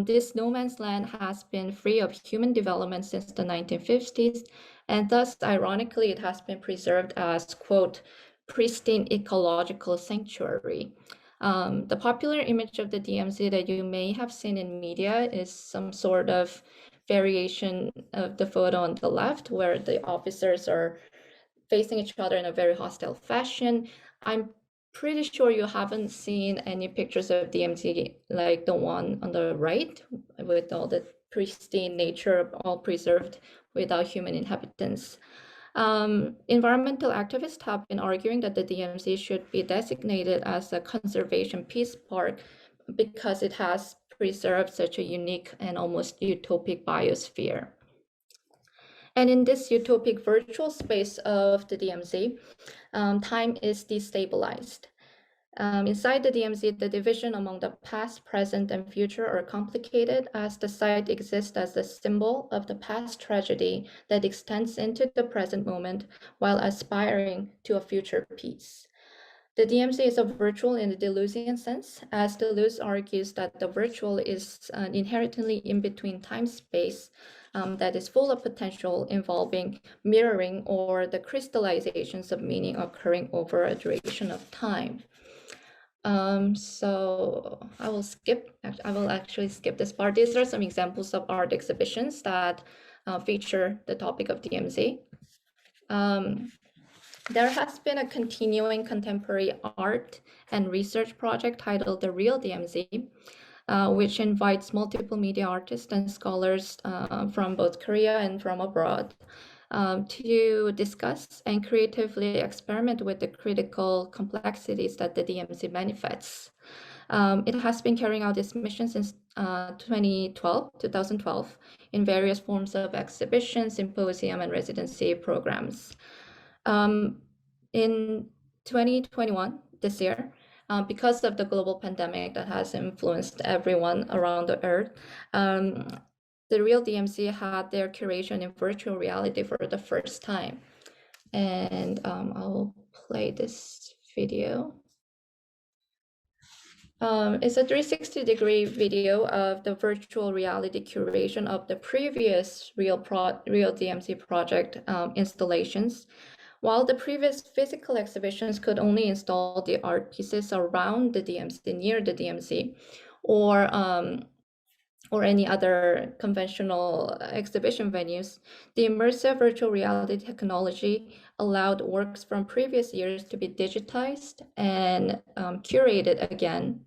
this no man's land has been free of human development since the 1950s, and thus, ironically, it has been preserved as, quote, pristine ecological sanctuary. The popular image of the DMZ that you may have seen in media is some sort of variation of the photo on the left, where the officers are facing each other in a very hostile fashion. I'm pretty sure you haven't seen any pictures of DMZ like the one on the right, with all the pristine nature all preserved without human inhabitants. Environmental activists have been arguing that the DMZ should be designated as a conservation peace park because it has preserved such a unique and almost utopic biosphere. And in this utopic virtual space of the DMZ, time is destabilized. Inside the DMZ, the division among the past, present, and future are complicated, as the site exists as a symbol of the past tragedy that extends into the present moment while aspiring to a future peace. The DMZ is a virtual in the Deleuzian sense, as Deleuze argues that the virtual is an inherently in-between time-space that is full of potential involving mirroring or the crystallizations of meaning occurring over a duration of time. So I will actually skip this part. These are some examples of art exhibitions that feature the topic of DMZ. There has been a continuing contemporary art and research project titled The Real DMZ, which invites multiple media artists and scholars from both Korea and from abroad to discuss and creatively experiment with the critical complexities that the DMZ manifests. It has been carrying out its mission since 2012 in various forms of exhibitions, symposium, and residency programs. In 2021, this year, because of the global pandemic that has influenced everyone around the earth, the Real DMZ had their curation in virtual reality for the first time. And I'll play this video. It's a 360-degree video of the virtual reality curation of the previous Real DMZ project installations. While the previous physical exhibitions could only install the art pieces around the DMZ, near the DMZ, or any other conventional exhibition venues, the immersive virtual reality technology allowed works from previous years to be digitized and curated again,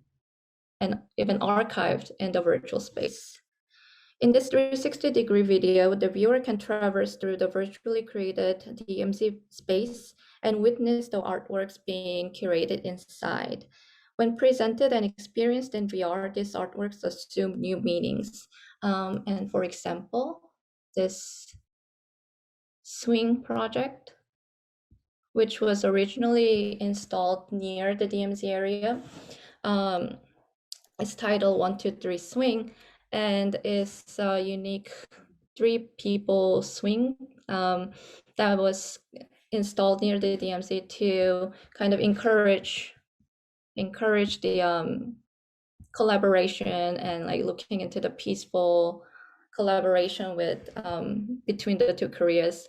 and even archived in the virtual space. In this 360-degree video, the viewer can traverse through the virtually created DMZ space and witness the artworks being curated inside. When presented and experienced in VR, these artworks assume new meanings. And for example, this swing project, which was originally installed near the DMZ area, is titled 1, 2, 3 Swing, and is a unique 3-people swing that was installed near the DMZ to kind of encourage the collaboration and like looking into the peaceful collaboration with between the two Koreas.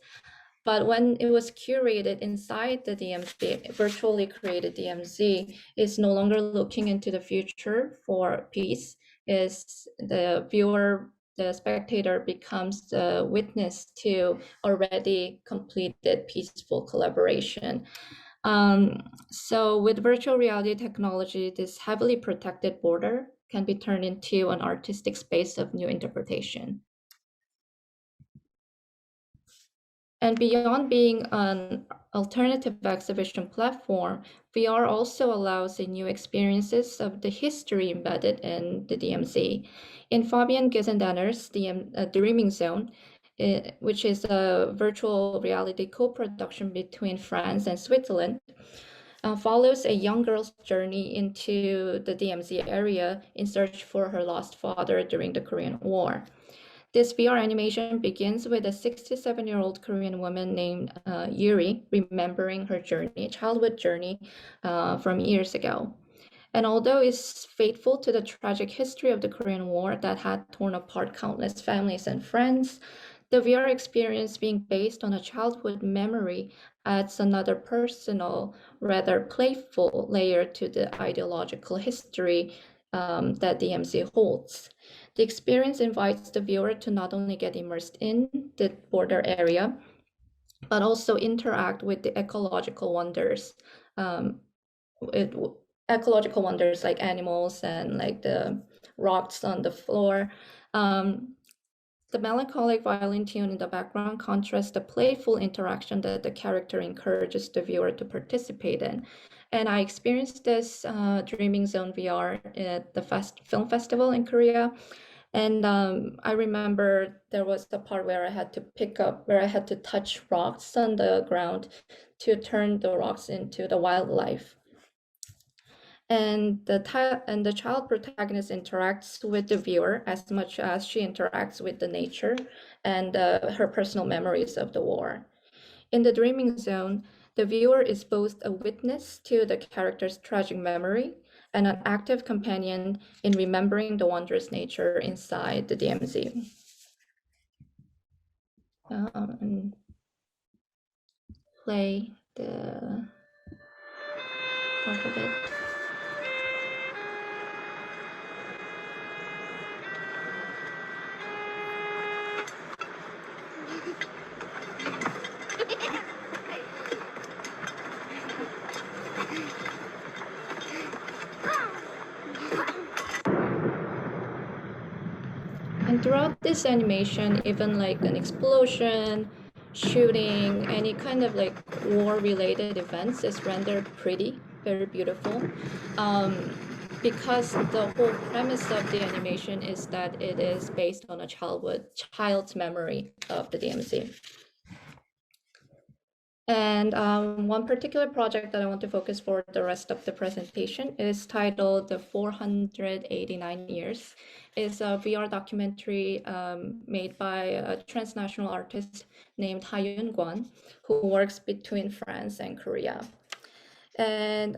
But when it was curated inside the DMZ, virtually created DMZ, is no longer looking into the future for peace. Is the viewer, the spectator becomes the witness to already completed peaceful collaboration. So with virtual reality technology, this heavily protected border can be turned into an artistic space of new interpretation. And beyond being an alternative exhibition platform, VR also allows new experiences of the history embedded in the DMZ. In Fabian Gesendanner's Dreaming Zone, which is a virtual reality co-production between France and Switzerland, follows a young girl's journey into the DMZ area in search for her lost father during the Korean War. This VR animation begins with a 67-year-old Korean woman named Yuri remembering her childhood journey from years ago. And although it's faithful to the tragic history of the Korean War that had torn apart countless families and friends, the VR experience being based on a childhood memory adds another personal, rather playful layer to the ideological history that DMZ holds. The experience invites the viewer to not only get immersed in the border area, but also interact with the ecological wonders. Ecological wonders like animals and like the rocks on the floor. The melancholic violin tune in the background contrasts the playful interaction that the character encourages the viewer to participate in. And I experienced this Dreaming Zone VR at the film festival in Korea. And I remember there was the part where I had to touch rocks on the ground to turn the rocks into the wildlife. And the child protagonist interacts with the viewer as much as she interacts with the nature and her personal memories of the war. In the Dreaming Zone, the viewer is both a witness to the character's tragic memory and an active companion in remembering the wondrous nature inside the DMZ. And play the alphabet. And throughout this animation, even like an explosion, shooting, any kind of like war-related events is rendered pretty, very beautiful. Because the whole premise of the animation is that it is based on a child's memory of the DMZ. And one particular project that I want to focus for the rest of the presentation is titled The 489 Years. It's a VR documentary made by a transnational artist named Ha-Yun Kwon, who works between France and Korea. And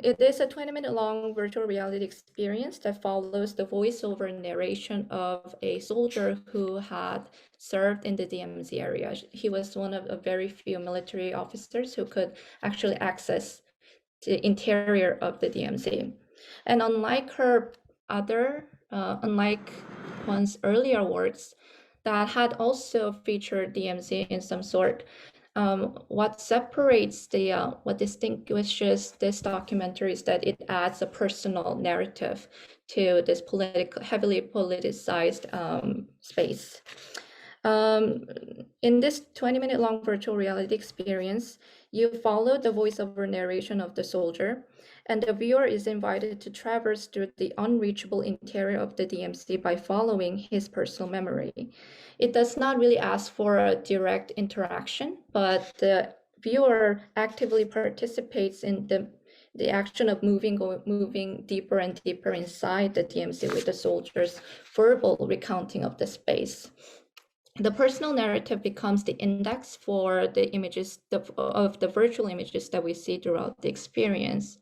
it is a 20-minute long virtual reality experience that follows the voiceover narration of a soldier who had served in the DMZ area. He was one of a very few military officers who could actually access the interior of the DMZ. And unlike Kwon's earlier works that had also featured DMZ in some sort, what distinguishes this documentary is that it adds a personal narrative to this heavily politicized space. In this 20-minute long virtual reality experience, you follow the voiceover narration of the soldier, and the viewer is invited to traverse through the unreachable interior of the DMZ by following his personal memory. It does not really ask for a direct interaction, but the viewer actively participates in the action of moving deeper and deeper inside the DMZ with the soldier's verbal recounting of the space. The personal narrative becomes the index for the images of the virtual images that we see throughout the experience,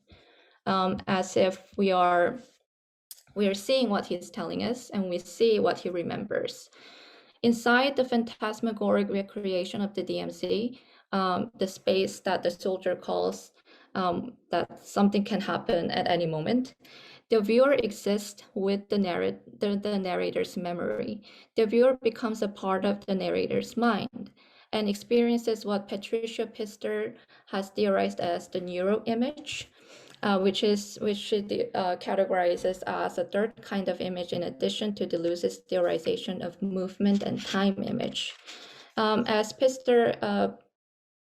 as if we are seeing what he's telling us and we see what he remembers. Inside the phantasmagoric recreation of the DMZ, the space that the soldier calls that something can happen at any moment, the viewer exists with the narrator's memory. The viewer becomes a part of the narrator's mind and experiences what Patricia Pister has theorized as the neuroimage, which she categorizes as a third kind of image in addition to Deleuze's theorization of movement and time image. As Pister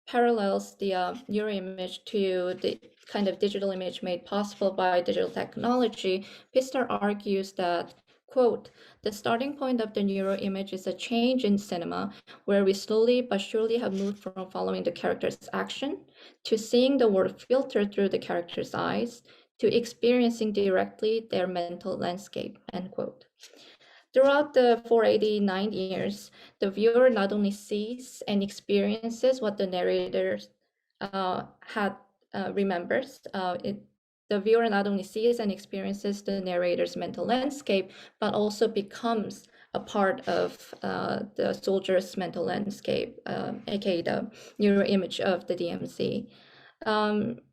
parallels the neuroimage to the kind of digital image made possible by digital technology, Pister argues that, quote, the starting point of the neuroimage is a change in cinema where we slowly but surely have moved from following the character's action to seeing the world filtered through the character's eyes to experiencing directly their mental landscape, end quote. Throughout the 489 years, the viewer not only sees and experiences what the narrator remembers. The viewer not only sees and experiences the narrator's mental landscape, but also becomes a part of the soldier's mental landscape, aka the neuroimage of the DMZ.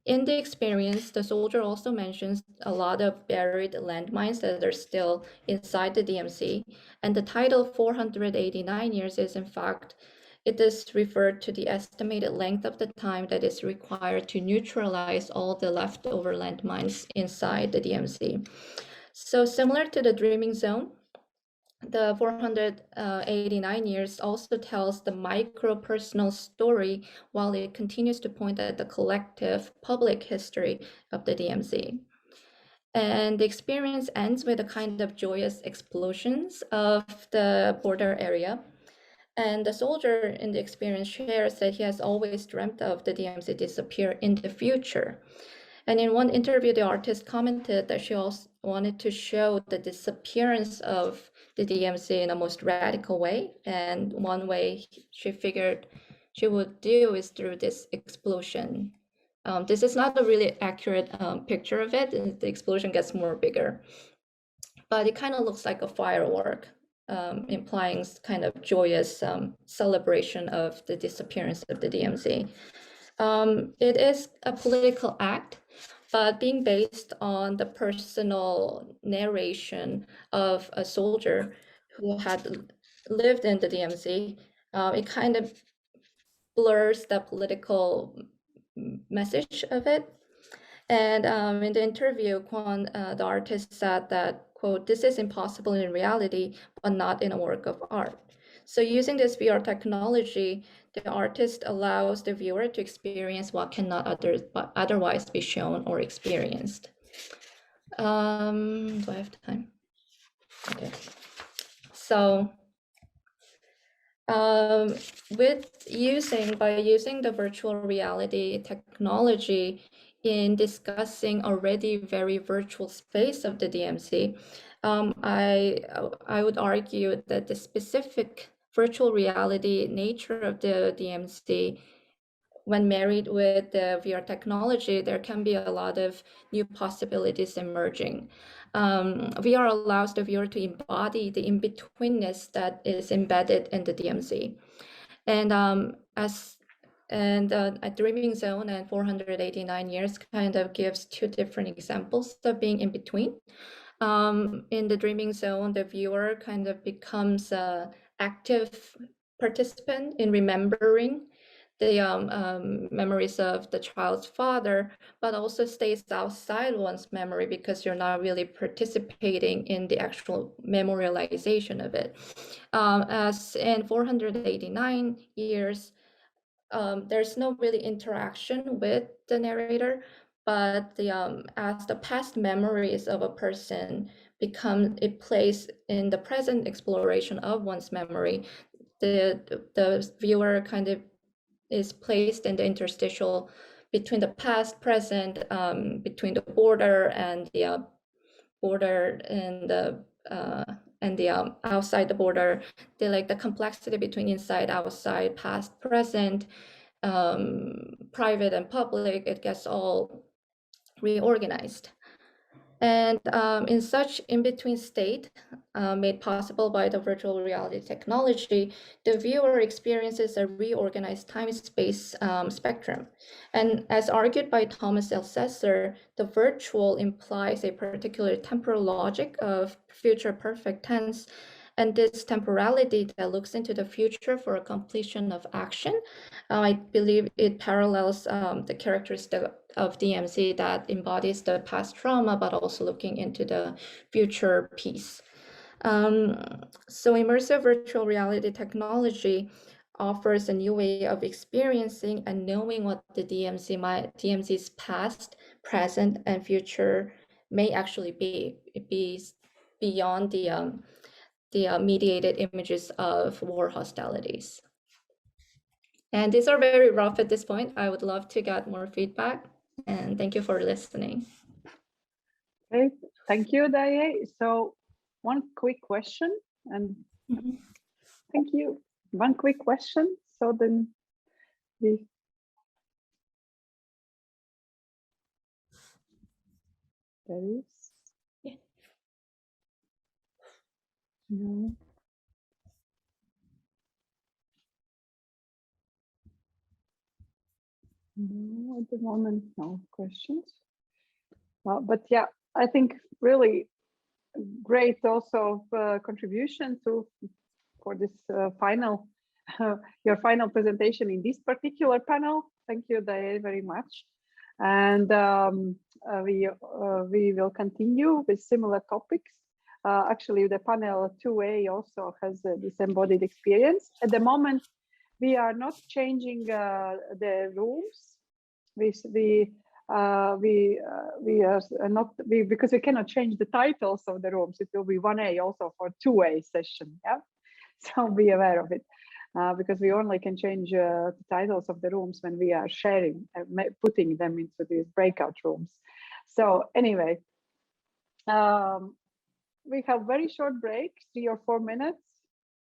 In the experience, the soldier also mentions a lot of buried landmines that are still inside the DMZ, and the title 489 years is in fact It is referred to the estimated length of the time that is required to neutralize all the leftover landmines inside the DMZ. So similar to the dreaming zone, the 489 years also tells the micro-personal story while it continues to point at the collective public history of the DMZ. And the experience ends with a kind of joyous explosions of the border area. And the soldier in the experience shares that he has always dreamt of the DMZ disappear in the future. And in one interview, the artist commented that she also wanted to show the disappearance of the DMZ in a most radical way. And one way she figured she would do is through this explosion. This is not a really accurate picture of it. The explosion gets more bigger, but it kind of looks like a firework, implying kind of joyous celebration of the disappearance of the DMZ. It is a political act, but being based on the personal narration of a soldier who had lived in the DMZ, it kind of blurs the political message of it. And in the interview, Kwon, the artist said that, quote, "This is impossible in reality, but not in a work of art." So using this VR technology, the artist allows the viewer to experience what cannot otherwise be shown or experienced. Do I have time? Okay. So by using the virtual reality technology in discussing already very virtual space of the DMZ, I would argue that the specific virtual reality nature of the DMZ, when married with the VR technology, there can be a lot of new possibilities emerging. VR allows the viewer to embody the in-betweenness that is embedded in the DMZ. And a dreaming zone and 489 years kind of gives two different examples of being in between. In the dreaming zone, the viewer kind of becomes an active participant in remembering the memories of the child's father, but also stays outside one's memory because you're not really participating in the actual memorialization of it. As in 489 years, there's no really interaction with the narrator, but as the past memories of a person become a place in the present exploration of one's memory, the viewer kind of is placed in the interstitial between the past, present, between the border and the outside the border. The complexity between inside, outside, past, present, private and public, it gets all reorganized. And in such in-between state, made possible by the virtual reality technology, the viewer experiences a reorganized time-space spectrum. And as argued by Thomas L. Sesser, the virtual implies a particular temporal logic of future perfect tense, and this temporality that looks into the future for a completion of action. I believe it parallels the characteristic of DMZ that embodies the past trauma, but also looking into the future peace. So immersive virtual reality technology offers a new way of experiencing and knowing what the DMZ's past, present, and future may actually be beyond the mediated images of war hostilities. And these are very rough at this point. I would love to get more feedback, and thank you for listening. Okay, thank you, Daye. So one quick question, and thank you. One quick question, so then there is. Yeah. No. No, at the moment, no questions. But yeah, I think really great also contribution for this final your final presentation in this particular panel. Thank you, Dave, very much. And we will continue with similar topics. Actually, the panel 2A also has this embodied experience. At the moment, we are not changing the rooms. We are not because we cannot change the titles of the rooms. It will be 1A also for 2A session. Yeah, so be aware of it. Because we only can change the titles of the rooms when we are sharing, putting them into these breakout rooms. So anyway, we have very short break, 3 or 4 minutes,